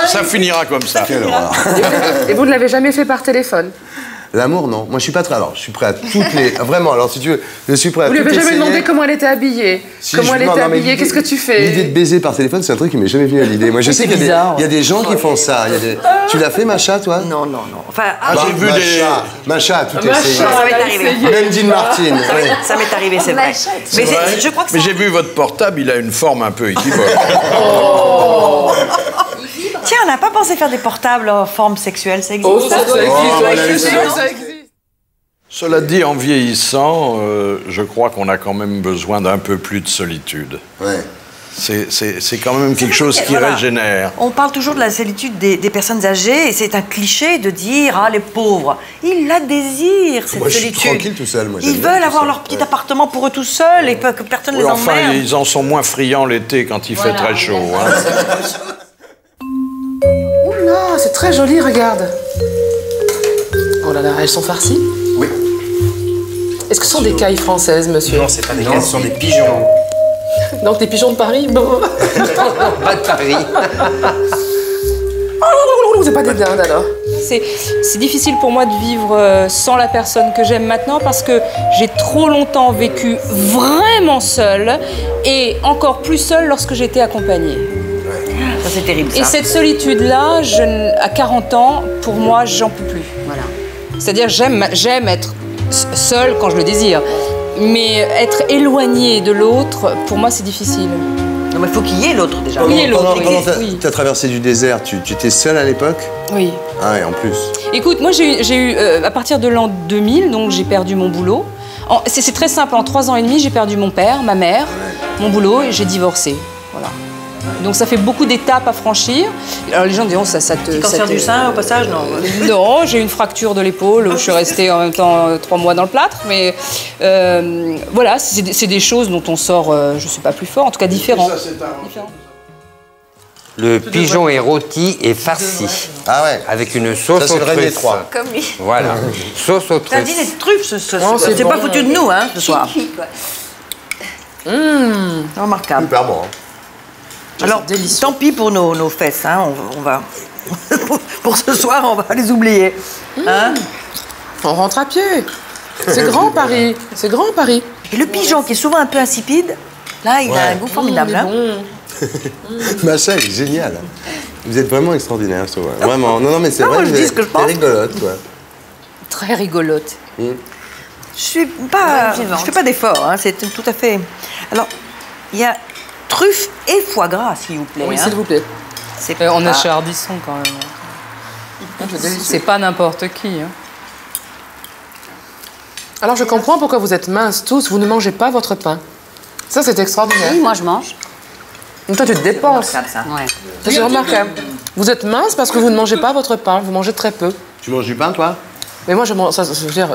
Ça finira comme ça. Quelle horreur. Et vous ne l'avez jamais fait par téléphone? L'amour, non. Moi, je suis pas très... Alors, je suis prêt à toutes les... Vraiment, alors, si tu veux, je suis prêt à toutes essayer. Vous lui avez jamais demandé comment elle était habillée? Comment elle était habillée? Qu'est-ce que tu fais? L'idée de baiser par téléphone, c'est un truc qui m'est jamais venu à l'idée. Moi, je sais qu'il y a des gens qui font ça. Tu l'as fait, Macha, toi? Non. Enfin, j'ai vu Macha a tout essayé. Ça m'est arrivé. Même Dean Martin. Ça m'est arrivé, c'est vrai. Je crois que mais j'ai vu votre portable, il a une forme un peu équivoque. Tiens, on n'a pas pensé faire des portables en forme sexuelle, ça existe? Ça existe. Cela dit, en vieillissant, je crois qu'on a quand même besoin d'un peu plus de solitude. Ouais. C'est quand même quelque chose qui régénère. On parle toujours de la solitude des personnes âgées et c'est un cliché de dire « Ah, les pauvres !» Ils la désirent, cette solitude. Je suis tranquille tout seul. Moi, ils veulent avoir leur petit appartement pour eux tout seuls et que personne ne les emmerde. Enfin, ils en sont moins friands l'été quand il fait très chaud. Oh non, c'est très joli, regarde. Oh là là, elles sont farcies? Oui. Est-ce que ce sont des cailles françaises, monsieur? Non, c'est pas des cailles, ce sont des pigeons. Donc des pigeons de Paris? Pas de Paris. Oh, c'est pas des dindes alors? C'est difficile pour moi de vivre sans la personne que j'aime maintenant parce que j'ai trop longtemps vécu vraiment seule et encore plus seule lorsque j'étais accompagnée. Ça, c'est terrible, ça. Et cette solitude-là, à 40 ans, pour moi, j'en peux plus. Voilà. C'est-à-dire, j'aime être seule quand je le désire. Mais être éloignée de l'autre, pour moi, c'est difficile. Non, mais il faut qu'il y ait l'autre, déjà. Tu as traversé du désert, tu étais seule à l'époque? Oui. Ah, et en plus. Écoute, moi, j'ai eu, à partir de l'an 2000, donc j'ai perdu mon boulot. C'est très simple, en 3 ans et demi, j'ai perdu mon père, ma mère, mon boulot, et j'ai divorcé. Voilà. Donc ça fait beaucoup d'étapes à franchir. Alors les gens diront ça te... Petit cancer du sein au passage, non? Non, j'ai eu une fracture de l'épaule où je suis restée en même temps 3 mois dans le plâtre. Mais voilà, c'est des choses dont on sort, je ne sais pas, plus fort, en tout cas différent. Le pigeon est rôti et farci. Ah ouais. Avec une sauce aux truffes. Comme lui. Voilà. Sauce aux T'as dit truffes. des truffes, c'est pas foutu de nous, hein, ce soir. Remarquable. Super bon. Alors, tant pis pour nos fesses, hein, on va... pour ce soir, on va les oublier. Hein? On rentre à pied. C'est grand Paris. C'est grand Paris. Et le pigeon, qui est souvent un peu insipide, là, il a un goût formidable. Hein? Macha, elle est géniale. Vous êtes vraiment extraordinaire, je trouve. Vraiment. Non, mais c'est vrai, je dis ce que je pense. rigolote, quoi. Très rigolote. Je fais pas d'effort, hein, c'est tout à fait... Alors, il y a truffe et foie gras, s'il vous plaît. Oui, hein. s'il vous plaît. On est chez Ardisson, quand même. C'est pas n'importe qui. Hein. Alors, je comprends pourquoi vous êtes minces tous. Vous ne mangez pas votre pain. Ça, c'est extraordinaire. Oui, moi, je mange. Donc, toi, tu te dépenses. Ouais. Ça, c'est remarquable. Vous êtes mince parce que vous ne mangez pas votre pain. Vous mangez très peu. Tu manges du pain, toi? Mais moi, je mange... Ça, je veux dire...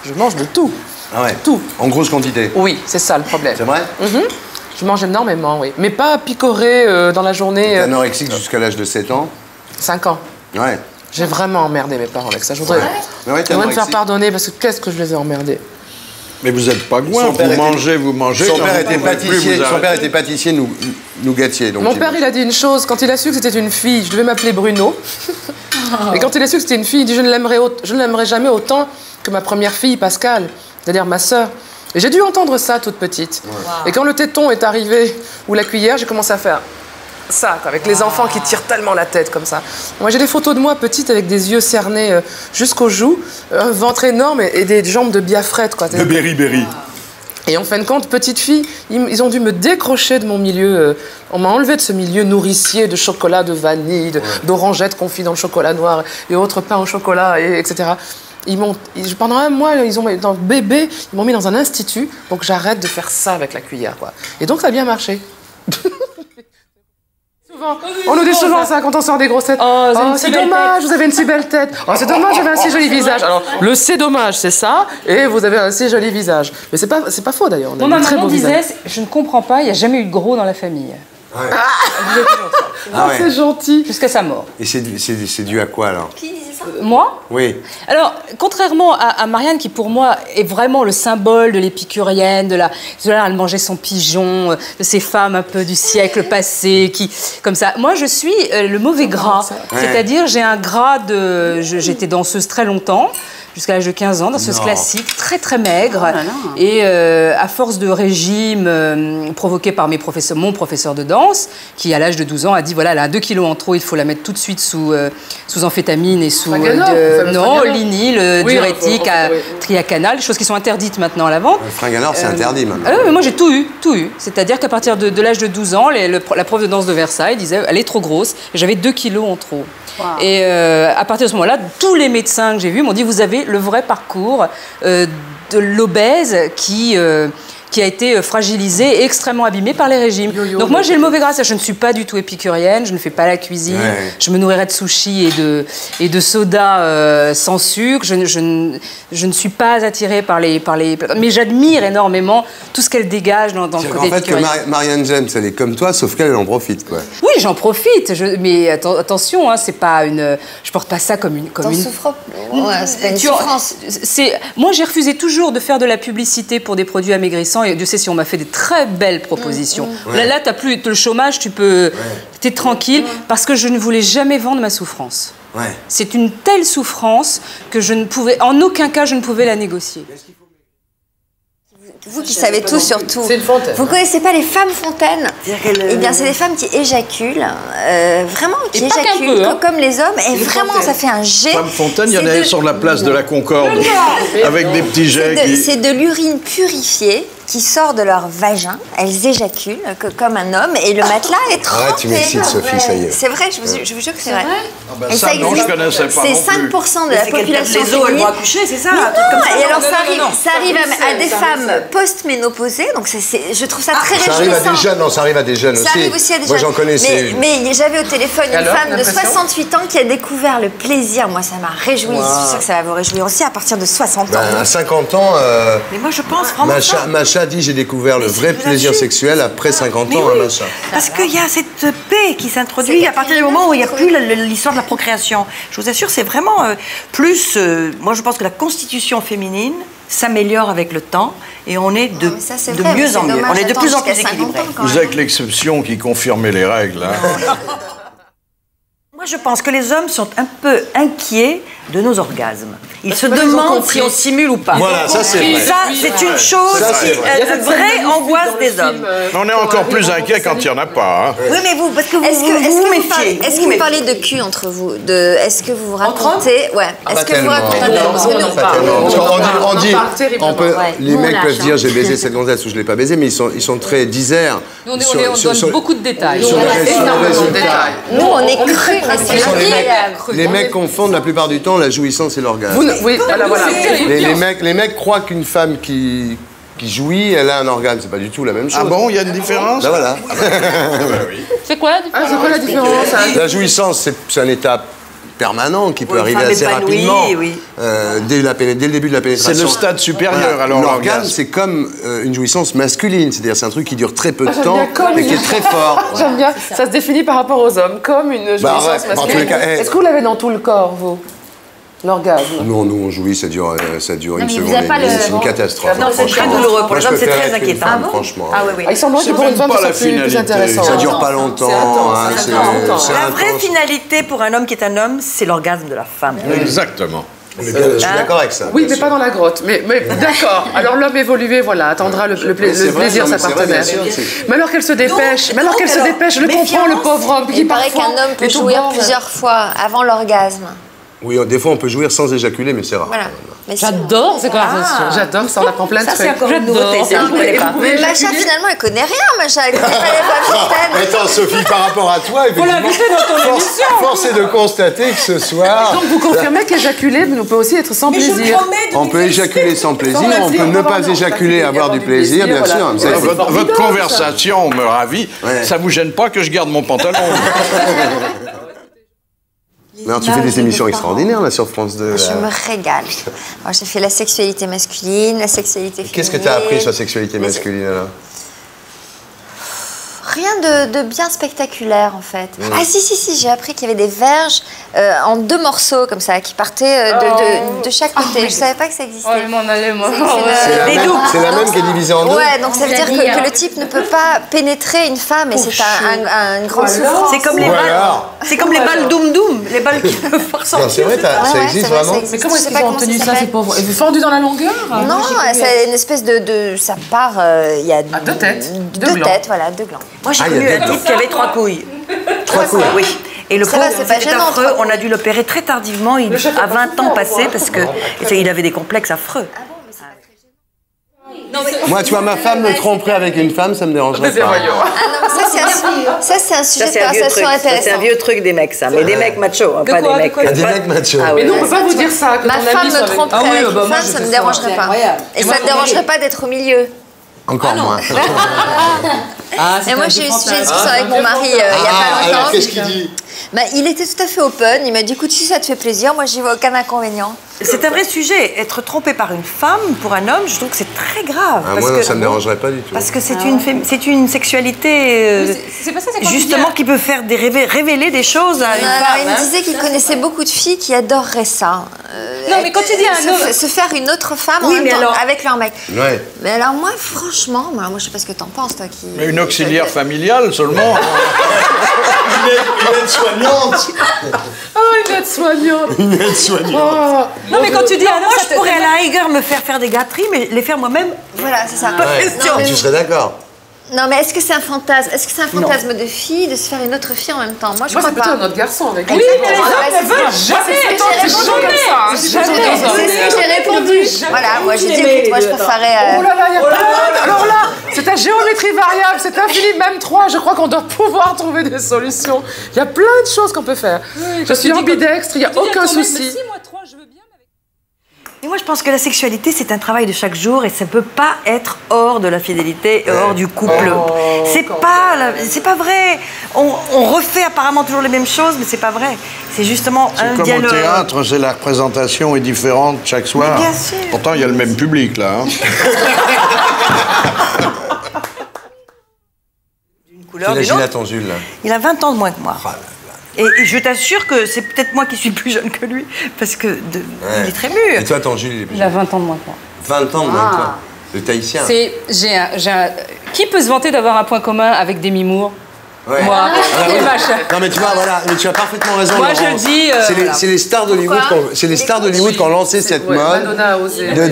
je mange de tout. Ah ouais? Tout. En grosse quantité? Oui, c'est ça le problème. C'est vrai? Je mange énormément, oui. Mais pas picoré dans la journée... Anorexique jusqu'à l'âge de 7 ans? 5 ans. Ouais. J'ai vraiment emmerdé mes parents avec ça. Je voudrais me faire pardonner parce que qu'est-ce que je les ai emmerdés. Mais vous n'êtes pas goin, vous mangez. Son père était pâtissier nougatier. Donc mon père, il a dit une chose. Quand il a su que c'était une fille, je devais m'appeler Bruno. Et quand il a su que c'était une fille, il dit je ne l'aimerai jamais autant que ma première fille, Pascal, c'est-à-dire ma sœur. Et j'ai dû entendre ça toute petite. Wow. Et quand le téton est arrivé, ou la cuillère, j'ai commencé à faire ça, quoi, avec les enfants qui tirent tellement la tête comme ça. Moi, j'ai des photos de moi petite avec des yeux cernés jusqu'aux joues, un ventre énorme et des jambes de biafrette, quoi. De berry-berry. Et en fin de compte, petite fille, ils ont dû me décrocher de mon milieu. On m'a enlevé de ce milieu nourricier de chocolat, de vanille, d'orangettes confites dans le chocolat noir et autres pains au chocolat, etc. Pendant un mois, dans bébé, ils m'ont mis dans un institut pour que j'arrête de faire ça avec la cuillère, quoi. Et donc, ça a bien marché. On nous dit souvent ça quand on sort des grossettes. Oh, c'est dommage, vous avez une si belle tête. Oh, c'est dommage, vous avez un si joli visage. Alors, le c'est dommage, c'est ça, et vous avez un si joli visage. Mais c'est pas faux d'ailleurs. Ma maman disait, je ne comprends pas, il n'y a jamais eu de gros dans la famille. Ouais. C'est gentil. Jusqu'à sa mort. Et c'est dû à quoi alors? Qui disait ça? Moi? Oui. Alors, contrairement à Marianne, qui pour moi est vraiment le symbole de l'épicurienne, elle mangeait son pigeon, de ces femmes un peu du siècle passé, comme ça. Moi, je suis le mauvais gras. C'est-à-dire, j'ai un gras j'étais danseuse très longtemps, jusqu'à l'âge de 15 ans, danseuse classique, très très maigre. Et à force de régime provoqué par mon professeur de danse, qui à l'âge de 12 ans a dit voilà, elle a 2 kilos en trop, il faut la mettre tout de suite sous amphétamine et sous linyle, diurétique, triacanal, choses qui sont interdites maintenant à la vente. Le Fringanor, c'est interdit maintenant. Mais moi j'ai tout eu. C'est-à-dire qu'à partir de l'âge de 12 ans, la prof de danse de Versailles disait elle est trop grosse, j'avais 2 kilos en trop. Wow. Et à partir de ce moment-là, tous les médecins que j'ai vus m'ont dit vous avez le vrai parcours de l'obèse qui a été fragilisé et extrêmement abîmé par les régimes. Donc moi j'ai le mauvais gras, je ne suis pas du tout épicurienne, je ne fais pas la cuisine, je me nourrirais de sushi et de soda sans sucre, je ne suis pas attirée par les... Mais j'admire énormément tout ce qu'elle dégage dans le côté épicurien. En fait, que Marianne James, elle est comme toi, sauf qu'elle en profite, quoi. Oui, j'en profite, mais attention, hein, c'est pas une... Je porte pas ça comme une... souffres. Ouais, c'est pas une souffrance. Moi j'ai refusé toujours de faire de la publicité pour des produits amaigrissants. Et Dieu sait si on m'a fait des très belles propositions. Là, t'as plus le chômage, t'es tranquille, parce que je ne voulais jamais vendre ma souffrance. C'est une telle souffrance que en aucun cas, je ne pouvais la négocier. Vous qui savez tout sur tout. C'est une fontaine. Vous connaissez pas les femmes fontaines? Eh bien, c'est des femmes qui éjaculent, vraiment, qui éjaculent comme les hommes. Et vraiment, ça fait un jet. Femme fontaine, il y en avait sur la place de la Concorde, avec des petits jets. C'est de l'urine purifiée qui sort de leur vagin. Elles éjaculent comme un homme et le matelas est trempé. Arrête, tu m'excites, Sophie, ça y est. C'est vrai, je vous jure que c'est vrai. Et ça, non, je connaissais pas. C'est 5% de la population les os, elles vont accoucher, c'est ça? Et alors, ça arrive à des femmes post-ménopausées, donc je trouve ça très réjouissant. Ça arrive à des jeunes, non, ça arrive à des jeunes aussi. Ça arrive aussi à des jeunes. Moi, j'en connaissais une. Mais j'avais au téléphone une femme de 68 ans qui a découvert le plaisir. Moi, ça m'a réjoui. Je suis sûre que ça va vous réjouir aussi à partir de 60 ans. À 50 ans, mais moi, je pense vraiment Macha dit j'ai découvert le vrai plaisir sexuel après 50 ans, Macha. Parce qu'il y a cette paix qui s'introduit à partir du moment où il n'y a plus l'histoire de la procréation. Je vous assure, c'est vraiment plus... moi, je pense que la constitution féminine, s'améliore avec le temps et on est de mieux en mieux. On est de plus en plus équilibré. Vous êtes l'exception qui confirmait les règles. Hein. Moi, je pense que les hommes sont un peu inquiets de nos orgasmes. Ils se demandent si on simule ou pas. Voilà, ça c'est vrai. Ça, c'est une chose, une vraie angoisse des hommes. On est encore plus inquiets quand il n'y en a pas. Hein. Oui, mais vous, parce que vous Est-ce méfiez. que vous parlez de cul entre vous? Est-ce que vous vous racontez? Ouais. Est-ce que vous racontez? Les mecs peuvent dire j'ai baisé cette gonzesse ou je l'ai pas baisé, mais ils sont très disers. Nous, on donne beaucoup de détails. Nous, on est crus, mais c'est les mecs confondent la plupart du temps la jouissance et l'orgasme. Oui, voilà. Les mecs croient qu'une femme qui jouit, elle a un orgasme. C'est pas du tout la même chose. Ah bon, il y a une différence? Ben voilà. C'est quoi la différence? La jouissance, c'est un état permanent qui peut arriver assez rapidement. Oui. Dès le début de la pénétration. C'est le stade supérieur. Alors l'orgasme, c'est comme une jouissance masculine, c'est-à-dire c'est un truc qui dure très peu de temps et qui est très fort. J'aime bien. Ça se définit par rapport aux hommes comme une jouissance masculine. Est-ce que vous l'avez dans tout le corps, vous? L'orgasme. Non, nous on jouit, ça dure une seconde. C'est une catastrophe. Non, c'est très douloureux pour les hommes, c'est très inquiétant. Franchement. Ah oui. Il semble que pour une femme, c'est plus intéressant. Ça dure pas longtemps. La vraie finalité pour un homme qui est un homme, c'est l'orgasme de la femme. Exactement. Je suis d'accord avec ça. Oui, mais pas dans la grotte. Mais d'accord. Alors l'homme évolué, voilà, attendra le plaisir de sa partenaire. Mais alors qu'elle se dépêche, je le comprends, le pauvre homme qui Il paraît qu'un homme peut jouir plusieurs fois avant l'orgasme. Oui, des fois on peut jouir sans éjaculer, mais c'est rare. Voilà. J'adore ces conversations. J'adore ça, on apprend plein de trucs. Ça, c'est encore une nouveauté, ça, je ne connais pas. Mais Macha, finalement, elle connaît rien, Macha. Elle connaît pas les femmes certaines. Attends, Sophie, par rapport à toi, effectivement, force est de constater que ce soir... Donc vous confirmez qu'éjaculer peut aussi être sans plaisir. On peut éjaculer sans plaisir, on peut ne pas éjaculer et avoir du plaisir, bien sûr. Votre conversation me ravit. Ça vous gêne pas que je garde mon pantalon? Alors, tu fais des émissions extraordinaires là sur France 2. Je me régale. Alors, j'ai fait la sexualité masculine, la sexualité féminine. Qu'est-ce que tu as appris sur la sexualité masculine alors? Rien de bien spectaculaire en fait. Ah si, j'ai appris qu'il y avait des verges en 2 morceaux comme ça qui partaient de chaque côté. Je savais pas que ça existait. Oh, je m'en allais moi. C'est la même qui est divisée en 2. Ouais, donc ça veut dire que le type ne peut pas pénétrer une femme et c'est une grande souffrance. C'est comme les balles doum doum, les balles qui peuvent sortir. C'est vrai, ça existe vraiment. Mais comment est-ce qu'ils ont obtenu ça, ces pauvres? Et vous fendu dans la longueur? Non, c'est une espèce de ça part. Il y a 2 têtes. 2 têtes, voilà, 2 glands. Moi, j'ai connu un type qui avait 3 couilles. 3 couilles? Oui. Et le pauvre, c'était affreux. On a dû l'opérer très tardivement, à 20 ans passés, parce qu'il avait des complexes affreux. Moi, tu vois, ma femme me tromperait avec une femme, ça me dérangerait pas. Ah non, ça c'est un sujet de conversation intéressant. C'est un vieux truc des mecs, ça. Mais des mecs machos, pas des mecs... Des mecs machos. Mais non, on peut pas vous dire ça. Ma femme me tromperait avec une femme, ça me dérangerait pas. Et ça ne dérangerait pas d'être au milieu. Encore moins. Et moi, j'ai eu une discussion avec mon mari il y a pas longtemps. Alors, qu'est-ce qu'il dit? Il était tout à fait open. Il m'a dit, écoute, si ça te fait plaisir, moi, j'y vois aucun inconvénient. C'est un vrai sujet. Être trompé par une femme, pour un homme, je trouve que c'est très grave. Moi, non, ça ne me dérangerait pas du tout. Parce que c'est une sexualité, justement, qui peut faire révéler des choses à une femme. Il me disait qu'il connaissait beaucoup de filles qui adoreraient ça. Non, mais quand tu dis un homme... Se faire une autre femme en même temps, avec leur mec. Ouais. Mais alors moi, franchement, moi je sais pas ce que t'en penses, toi qui... Mais une auxiliaire familiale seulement. Une aide-soignante. Oh, une aide-soignante. Une aide-soignante. Non, mais quand tu dis un homme, moi je pourrais à la rigueur me faire des gâteries, mais les faire moi-même. Voilà, c'est ça. Pas de question. Tu serais d'accord? Non, mais est-ce que c'est un fantasme? Est-ce que c'est un fantasme de fille de se faire une autre fille en même temps? Moi, je crois pas. C'est plutôt un autre garçon avec Oui, mais les hommes ne veulent jamais. C'est ce que j'ai répondu. Voilà, moi j'ai dit, écoute, moi je préférais... Oh là là, il y a plein. Alors là, c'est ta géométrie variable, c'est infini, même 3. Je crois qu'on doit pouvoir trouver des solutions. Il y a plein de choses qu'on peut faire. Je suis ambidextre, il n'y a aucun souci. Et moi, je pense que la sexualité, c'est un travail de chaque jour et ça ne peut pas être hors de la fidélité, hors du couple. C'est pas vrai. On refait apparemment toujours les mêmes choses, mais c'est pas vrai. C'est justement un dialogue. Comme au théâtre, c'est la représentation est différente chaque soir. Mais bien sûr. Pourtant, il y a le même public, là. Hein. D'une couleur, Quel âge il a ton Jules, là? Il a 20 ans de moins que moi. Et je t'assure que c'est peut-être moi qui suis plus jeune que lui, parce que il est très mûr. Et toi, ton Jules, il est plus Il a 20 ans de moins que moi. 20 ans de moins que toi. Le tahitien. Qui peut se vanter d'avoir un point commun avec Demi Moore? Ouais. Moi. Oui. Et machin. Non mais tu vois, voilà, mais tu as parfaitement raison. Moi, Laurence. je le dis. C'est les stars d'Hollywood qui ont lancé cette mode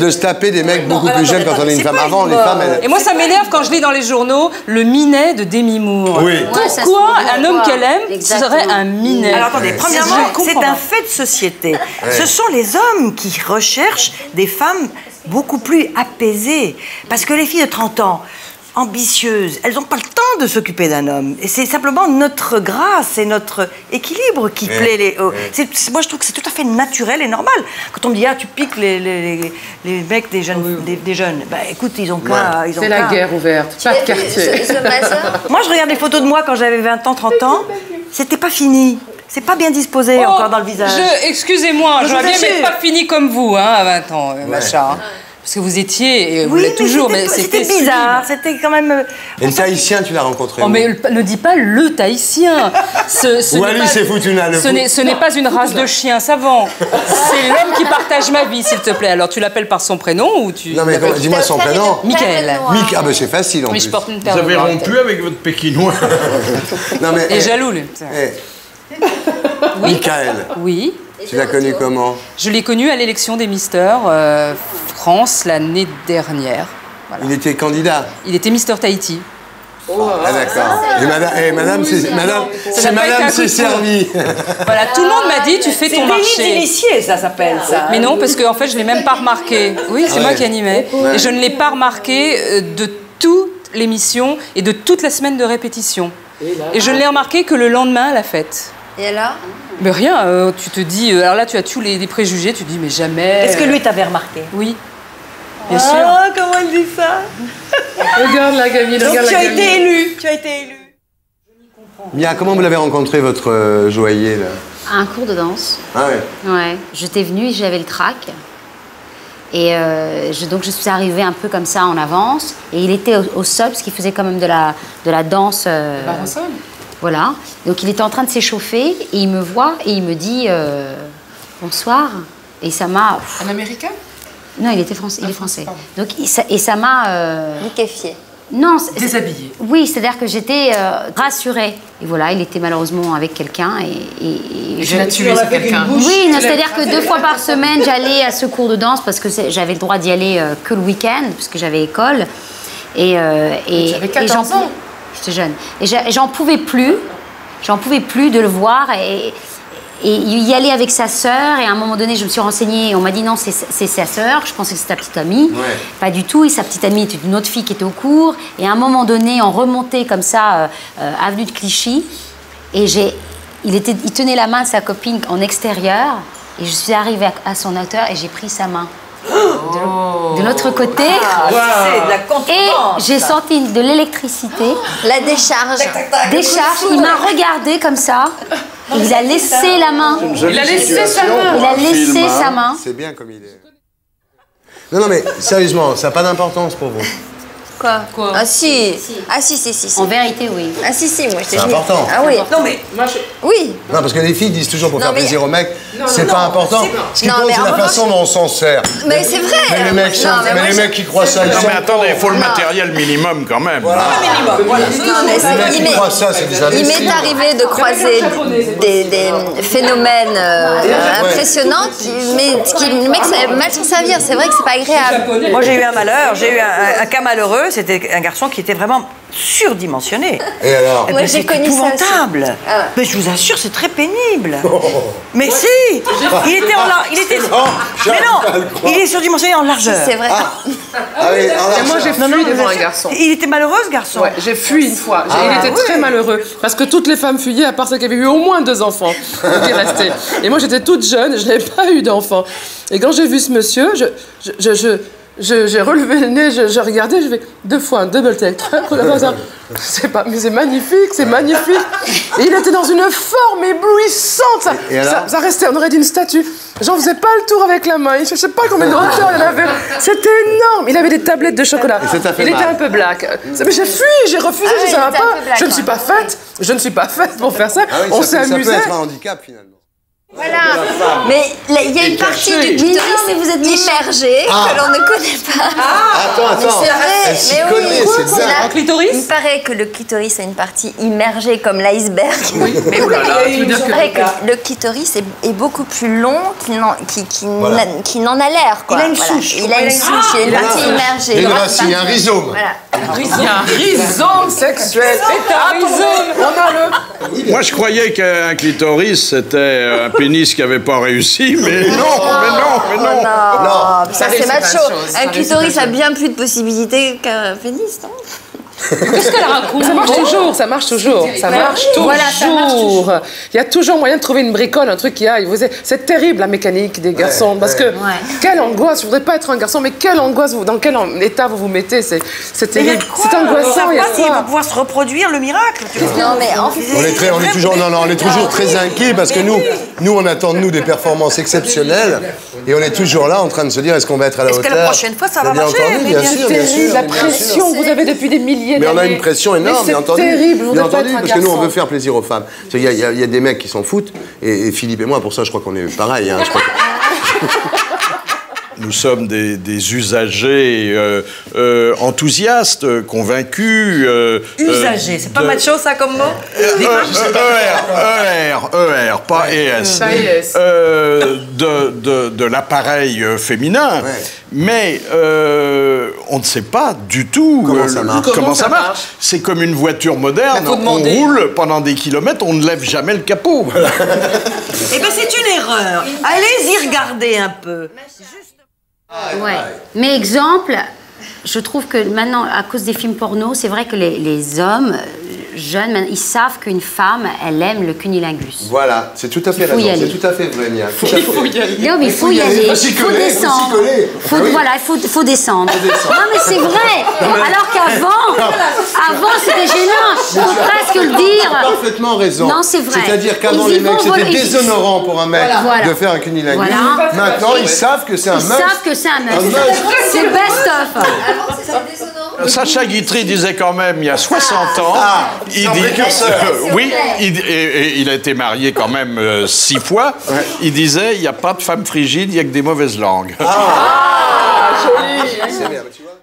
de se taper des mecs beaucoup plus jeunes quand on est une femme. Avant, les femmes. Et moi, ça m'énerve quand je lis dans les journaux le minet de Demi Moore. Oui. Pourquoi un homme qu'elle aime serait un minet? Alors attendez, premièrement, c'est un fait de société. Ouais. Ce sont les hommes qui recherchent des femmes beaucoup plus apaisées. Parce que les filles de 30 ans, ambitieuses, elles n'ont pas le temps de s'occuper d'un homme. Et c'est simplement notre grâce et notre équilibre qui plaît. Moi, je trouve que c'est tout à fait naturel et normal. Quand on me dit, ah, tu piques les mecs des jeunes, des jeunes, bah écoute, ils ont qu'à... C'est la guerre ouverte, pas de quartier. Moi, je regarde des photos de moi quand j'avais 20 ans, 30 ans, c'était pas fini. C'est pas bien disposé encore dans le visage. Excusez-moi, j'aurais bien mais pas fini comme vous, hein, à 20 ans, Macha. Parce que vous étiez, et vous l'êtes toujours, mais c'était bizarre, c'était quand même... Et le tahitien, tu l'as rencontré? Oh, mais ne dis pas le tahitien. Wallis et Futuna. Ce n'est pas une race de chiens savants. C'est l'homme qui partage ma vie, s'il te plaît. Alors, tu l'appelles par son prénom ou tu... Non, mais dis-moi son prénom. Michael. Ah, ben c'est facile en plus. Je porte une Vous avez rompu avec votre pékinois. Non, mais... Il est jaloux, lui. Oui. Michael. Oui. Tu l'as connu comment? Je l'ai connu à l'élection des Mister France l'année dernière. Voilà. Il était candidat? Il était Mister Tahiti. Ah d'accord. Et madame s'est servie. Voilà, tout le monde m'a dit, tu fais ton marché. C'est délit d'initié, ça s'appelle ça. Mais non, parce qu'en fait, je ne l'ai même pas remarqué. Oui, c'est moi qui animais. Et je ne l'ai pas remarqué de toute l'émission et de toute la semaine de répétition. Et je ne l'ai remarqué que le lendemain à la fête. Et alors? Mais rien, tu te dis... alors là, tu as tous les préjugés, tu te dis, mais jamais... Est-ce que lui t'avait remarqué? Oui. Bien sûr. Ah, comment elle dit ça? Regarde la gamine, donc regarde tu la as gamine. été élu, tu as été élu. Mia, comment vous l'avez rencontré, votre joaillier, là? À un cours de danse. Ah ouais? Ouais. J'étais venue, j'avais le trac. Et donc je suis arrivée un peu comme ça en avance. Et il était au sol, parce qu'il faisait quand même de la danse. Voilà. Donc il était en train de s'échauffer, et il me voit, et il me dit bonsoir. Et ça m'a... Un Américain? Non, il était français. Il est français. Donc, ça m'a... Liquéfié. Non. Déshabillé. Oui, c'est-à-dire que j'étais rassurée. Et voilà, il était malheureusement avec quelqu'un. Et je l'ai tué, ce quelqu'un. Oui, c'est-à-dire que 2 fois par semaine, j'allais à ce cours de danse parce que j'avais le droit d'y aller que le week-end, puisque j'avais école. J'avais 14 ans. J'étais jeune. Et j'en pouvais plus. J'en pouvais plus de le voir. Et y aller avec sa sœur, et à un moment donné, je me suis renseignée, et on m'a dit non, c'est sa sœur, je pensais que c'était ta petite amie. Ouais. Pas du tout, et sa petite amie était une autre fille qui était au cours, et à un moment donné, on remontait comme ça, avenue de Clichy, et il tenait la main de sa copine en extérieur, et je suis arrivée à son hauteur, et j'ai pris sa main. De l'autre côté, c'est de la contrebande, et j'ai senti de l'électricité. La décharge. Il m'a regardé comme ça. Il a laissé la main. Il a laissé sa main. Il a laissé sa main. C'est bien comme il est. Non, mais sérieusement, ça n'a pas d'importance pour vous. Quoi? Ah si. Ah si. En vérité, oui. Ah si, moi je te C'est dis. important. Ah oui. Non mais... Oui. Non, parce que les filles disent toujours pour faire plaisir aux mecs, c'est pas important. Ce qui compte, c'est la façon dont on s'en sert. Mais c'est vrai. Mais les mecs qui croient ça, ils sont... Non mais attendez, il faut le matériel minimum quand même. Voilà. Les mecs qui croient ça, c'est des imbéciles. Il m'est arrivé de croiser des phénomènes impressionnants, mais le mec savait mal s'en servir. C'est vrai que c'est pas agréable. Moi j'ai eu un malheur, j'ai eu un cas malheureux. C'était un garçon qui était vraiment surdimensionné. Et alors? Moi j'ai connu ça aussi. Épouvantable. Mais je vous assure, c'est très pénible. Mais si, il était en mais non, il est surdimensionné en largeur. C'est vrai. Et moi j'ai fui devant un garçon. Il était malheureux ce garçon. Ouais, j'ai fui une fois. Il était très malheureux parce que toutes les femmes fuyaient à part celles qui avaient eu au moins 2 enfants qui restaient. Et moi j'étais toute jeune, je n'avais pas eu d'enfant. Et quand j'ai vu ce monsieur, j'ai relevé le nez, je regardais, je fais 2 fois un double take. C'est pas, mais c'est magnifique, c'est magnifique. Et il était dans une forme éblouissante. Ça restait, on aurait dit une statue. J'en faisais pas le tour avec la main. Je sais pas combien de hauteur il avait. C'était énorme. Il avait des tablettes de chocolat. Il était un peu black. Mais j'ai fui, j'ai refusé, je savais pas. Je ne suis pas faite. Je ne suis pas faite pour faire ça. Ah oui, on s'est amusé. Ça peut être un handicap finalement. Voilà, mais il y a une partie du clitoris immergée que l'on ne connaît pas. Attends, elle s'y connaît, c'est ça. Un clitoris? Il paraît que le clitoris a une partie immergée comme l'iceberg. Oui, mais oulala, il paraît que le clitoris est beaucoup plus long qu'il n'en a l'air. Il a une souche. Il a une souche, il y a une partie immergée. Il y a une racine, il y a un rhizome. Voilà. il y a un rhizome sexuel. Moi, je croyais qu'un clitoris, c'était un pénis qui n'avait pas réussi, mais non. Ça c'est macho. Un clitoris a bien plus de possibilités qu'un pénis, non? Qu'est-ce qu'elle raconte? Ça marche toujours, ça marche toujours. Ça marche toujours. Voilà, ça marche toujours. Il y a toujours moyen de trouver une bricole, un truc qui aille. C'est terrible la mécanique des garçons. Parce que quelle angoisse, je voudrais pas être un garçon, mais quelle angoisse, dans quel état vous vous mettez, c'est terrible. C'est angoissant. On ne sait pas s'ils vont pouvoir se reproduire, le miracle. Non, mais en fait, on est toujours très inquiets parce que nous on attend de nous des performances exceptionnelles et on est toujours là en train de se dire est-ce qu'on va être à la hauteur. Est-ce que la prochaine fois ça va marcher? Bien sûr, bien sûr. La pression que vous avez depuis des milliers d'années. Mais on a une pression énorme, bien entendu. C'est terrible, bien entendu, parce que nous, on veut faire plaisir aux femmes. Il y a des mecs qui s'en foutent, et Philippe et moi, pour ça, je crois qu'on est pareil. Hein, Nous sommes des usagers enthousiastes, convaincus. Usagers, c'est pas macho ça comme mot? ER, pas ES. De l'appareil féminin. Ouais. Mais on ne sait pas du tout comment ça marche. C'est comme une voiture moderne. On roule pendant des kilomètres, on ne lève jamais le capot. Eh bien, c'est une erreur. Allez-y regarder un peu. Ouais. Mais exemple, je trouve que maintenant, à cause des films porno, c'est vrai que les hommes jeunes, ils savent qu'une femme, elle aime le cunilingus. Voilà, c'est tout à fait raison. C'est tout à fait vrai, Mia. Il faut y aller. Non, mais il faut y aller. Il faut descendre. Voilà, il faut descendre. Non, mais c'est vrai. Alors qu'avant, c'était gênant. Il faut presque le dire. Tu as parfaitement raison. Non, c'est vrai. C'est-à-dire qu'avant, les mecs, c'était déshonorant pour un mec de faire un cunilingus. Maintenant, ils savent que c'est un must. Ils savent que c'est un must. C'est best-of. Sacha Guitry disait quand même, il y a 60 ans, il a été marié quand même 6 fois, il disait, il n'y a pas de femme frigide, il n'y a que des mauvaises langues. Joli. C'est bien, tu vois.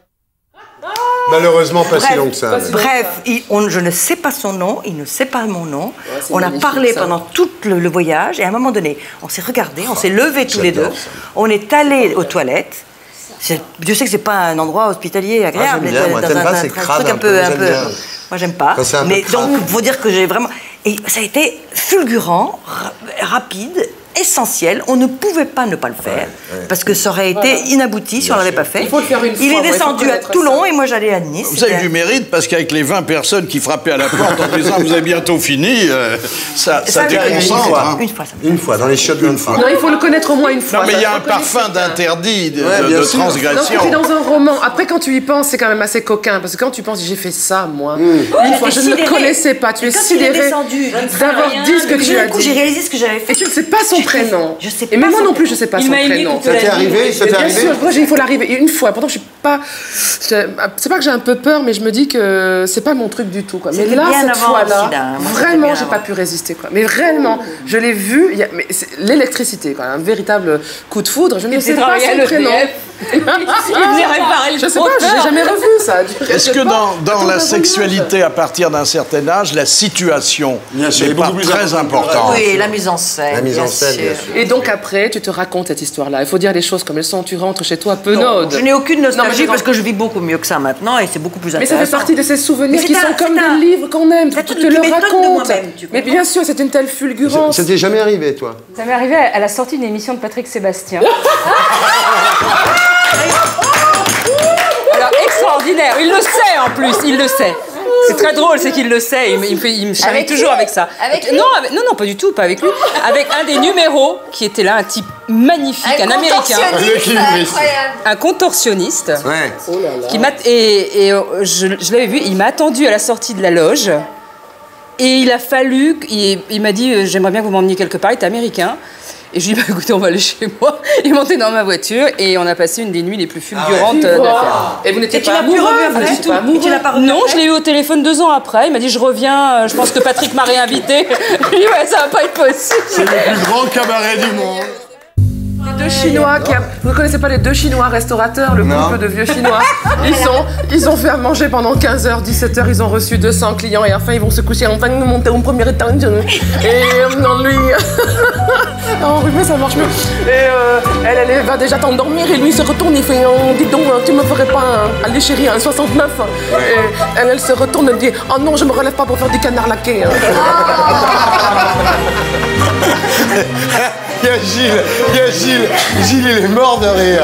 Malheureusement, pas si long que ça. Bref, je ne sais pas son nom, il ne sait pas mon nom. On a parlé pendant tout le voyage et à un moment donné, on s'est regardés, on s'est levés tous les deux, on est allés aux toilettes. Dieu sait que c'est pas un endroit hospitalier agréable. J'aime bien, moi, t'aimes pas, c'est crade un peu. Moi, j'aime pas. Mais donc, il faut dire que j'ai vraiment... Et ça a été fulgurant, rapide, essentiel. On ne pouvait pas ne pas le faire, parce que ça aurait été inabouti si on ne l'avait pas fait. Il faut le faire une fois. Il est descendu à Toulon et moi j'allais à Nice. Vous avez du mérite, parce qu'avec les 20 personnes qui frappaient à la porte en disant vous avez bientôt fini, ça déconcentre. Une fois, dans les chiottes d'une fois. Non, il faut le connaître au moins une fois. Non, mais il y a un parfum d'interdit, de transgression. Non, c'est dans un roman. Après, quand tu y penses, c'est quand même assez coquin, parce que quand tu penses, j'ai fait ça, moi. Une fois, je ne le connaissais pas. Tu es sidéré d'avoir dit ce que tu as dit. J'ai réalisé ce que j'avais fait. Et tu ne sais pas son prénom. Je sais et même moi non plus, je ne sais pas son prénom. Ça t'est arrivé? Bien sûr, moi, il faut l'arriver une fois. Pourtant, je suis pas. C'est pas que j'ai un peu peur, mais je me dis que c'est pas mon truc du tout. Quoi. Mais là, cette fois-là, vraiment, j'ai pas pu résister. Quoi. Mais réellement, je l'ai vu. L'électricité, un véritable coup de foudre. Je ne sais pas son prénom. Il venait réparer le Je sais pas, j'ai jamais revu ça. Est-ce que dans la sexualité, à partir d'un certain âge, la situation n'est pas très importante? Oui, la mise en scène. La mise en scène, bien sûr. Et donc après, tu te racontes cette histoire-là. Il faut dire les choses comme elles sont. Tu rentres chez toi penaude. Je n'ai aucune nostalgie parce que je vis beaucoup mieux que ça maintenant et c'est beaucoup plus intéressant. Mais ça fait partie de ces souvenirs qui sont comme des livres qu'on aime. Tu te le racontes. Mais bien sûr, c'est une telle fulgurance. Ça t'est jamais arrivé, toi? Ça m'est arrivé à la sortie d'une émission de Patrick Sébastien. Alors, extraordinaire. Il le sait en plus, il le sait. C'est très drôle, c'est qu'il le sait. Il me charrie toujours avec ça. Non, pas du tout, pas avec lui. Avec un des numéros qui était là, un type magnifique, un Américain. Un contorsionniste. Ouais. Qui je l'avais vu, il m'a attendu à la sortie de la loge. Et il a fallu, il m'a dit, j'aimerais bien que vous m'emmeniez quelque part, il était américain. Et je lui ai dit, bah, écoutez, on va aller chez moi. Il est monté dans ma voiture et on a passé une des nuits les plus fulgurantes de la Terre. Et vous n'étiez tu pas l'as plus amoureux revu après du tout? Et tu l'as pas revu Non, après je l'ai eu au téléphone 2 ans après. Il m'a dit, je reviens, je pense que Patrick m'a réinvité. Je lui ai dit, ouais, ça va pas être possible. C'est le plus grand cabaret du monde. Les deux Chinois vous ne connaissez pas les deux Chinois restaurateurs, le couple de vieux Chinois. Ils ont fait à manger pendant 15h, 17h, ils ont reçu 200 clients et enfin ils vont se coucher en train de monter au premier étage. Et non, lui, en rubé ça marche mieux. Et elle va déjà t'endormir et lui il se retourne, il fait dis donc, tu me ferais pas aller chérie un 69. Et elle se retourne et dit oh non, je me relève pas pour faire du canard laqué. Il y a Gilles, il est mort de rire.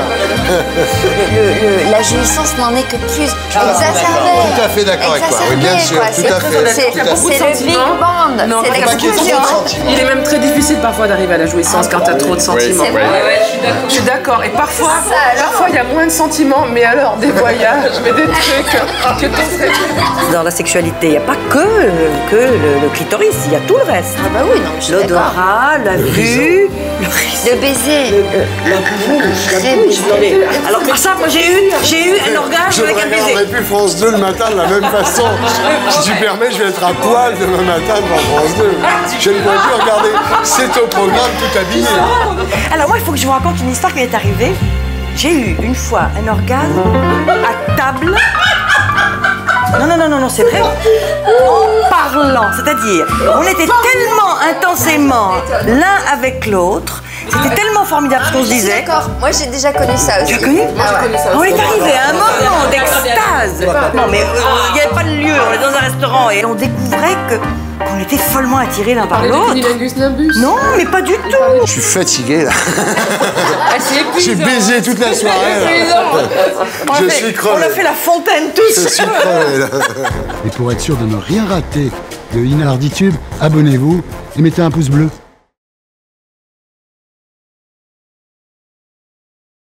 La jouissance n'en est que plus exacerbée. Tout à fait d'accord avec toi, oui, bien sûr, tout à fait. C'est le big band, Non, c'est l'explosion. Il est même très difficile parfois d'arriver à la jouissance quand t'as trop de sentiments. C'est vrai. Je suis d'accord. Et parfois, il y a moins de sentiments, mais alors des voyages, mais des trucs que t'en Dans la sexualité, il n'y a pas que le clitoris, il y a tout le reste. Ah bah oui, non, je suis d'accord. L'odorat, la vue, Le baiser. la bouche. Alors pour ça, moi j'ai eu un orgasme Je ne avec un baiser. regarderai plus France 2 le matin de la même façon. Si tu permets, je vais être à poil demain matin devant France 2. Je ne pourrai plus regarder. C'est au programme tout habillé. Alors moi, il faut que je vous raconte une histoire qui m'est arrivée. J'ai eu une fois un orgasme à table. Non, c'est vrai. En parlant, c'est-à-dire, on était tellement intensément l'un avec l'autre, c'était tellement formidable ce qu'on se disait. D'accord, moi j'ai déjà connu ça aussi. Tu as connu? On est arrivé à un moment d'extase. Non, mais il n'y avait pas de lieu, on était dans un restaurant et on découvrait qu'on était follement attirés l'un par l'autre. Non, mais pas du tout. Je suis fatigué là. J'ai baisé toute la soirée là. Je suis crevé. On a fait la fontaine tous. Je suis crevé là. Et pour être sûr de ne rien rater de Inarditube, abonnez-vous et mettez un pouce bleu.